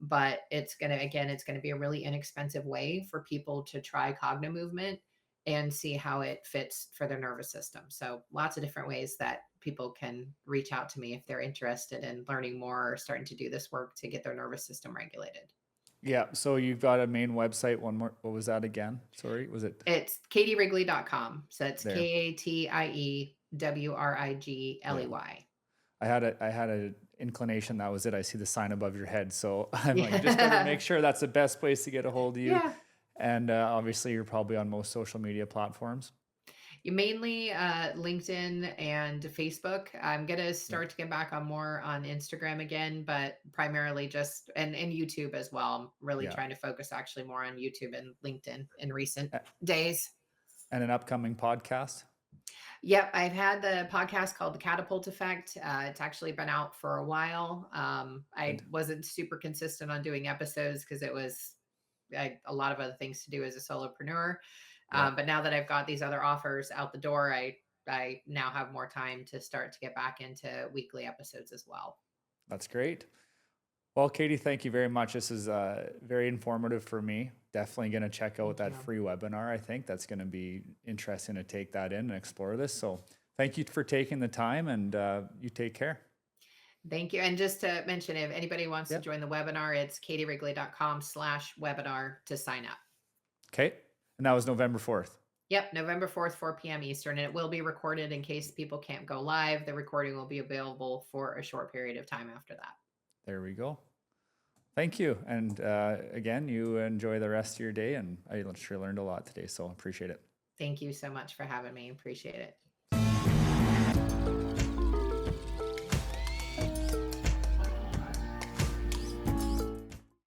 But it's going to, again, it's going to be a really inexpensive way for people to try Cognomovement and see how it fits for their nervous system. So lots of different ways that people can reach out to me if they're interested in learning more or starting to do this work to get their nervous system regulated. Yeah. So you've got a main website. One more. What was that again? Sorry. Was it It's katiewrigley.com. So it's there? Yeah. KATIEWRIGLEY. I had a inclination that was it. I see the sign above your head. So I'm like, just better Yeah. make sure that's the best place to get a hold of you. Yeah. And obviously, you're probably on most social media platforms. You mainly LinkedIn and Facebook. I'm gonna Yeah. start to get back on more on Instagram again, but primarily just and YouTube as well. I'm really Yeah. trying to focus actually more on YouTube and LinkedIn in recent A- days. And an upcoming podcast. Yep, I've had the podcast called The Catapult Effect. It's actually been out for a while. I Good. wasn't super consistent on doing episodes because it was a lot of other things to do as a solopreneur. Yeah. But now that I've got these other offers out the door, I now have more time to start to get back into weekly episodes as well. That's great. Well, Katie, thank you very much. This is very informative for me. Definitely going to check out Thank that you. free webinar. I think that's going to be interesting to take that in and explore this. So thank you for taking the time, and you take care. Thank you. And just to mention, if anybody wants to Yep. join the webinar, it's katiewrigley.com/webinar to sign up. Okay. And that was November 4th. Yep, November 4th, 4 p.m. Eastern, and it will be recorded in case people can't go live. The recording will be available for a short period of time after that. There we go. Thank you. And again, you enjoy the rest of your day. And I sure learned a lot today. So appreciate it. Thank you so much for having me. Appreciate it.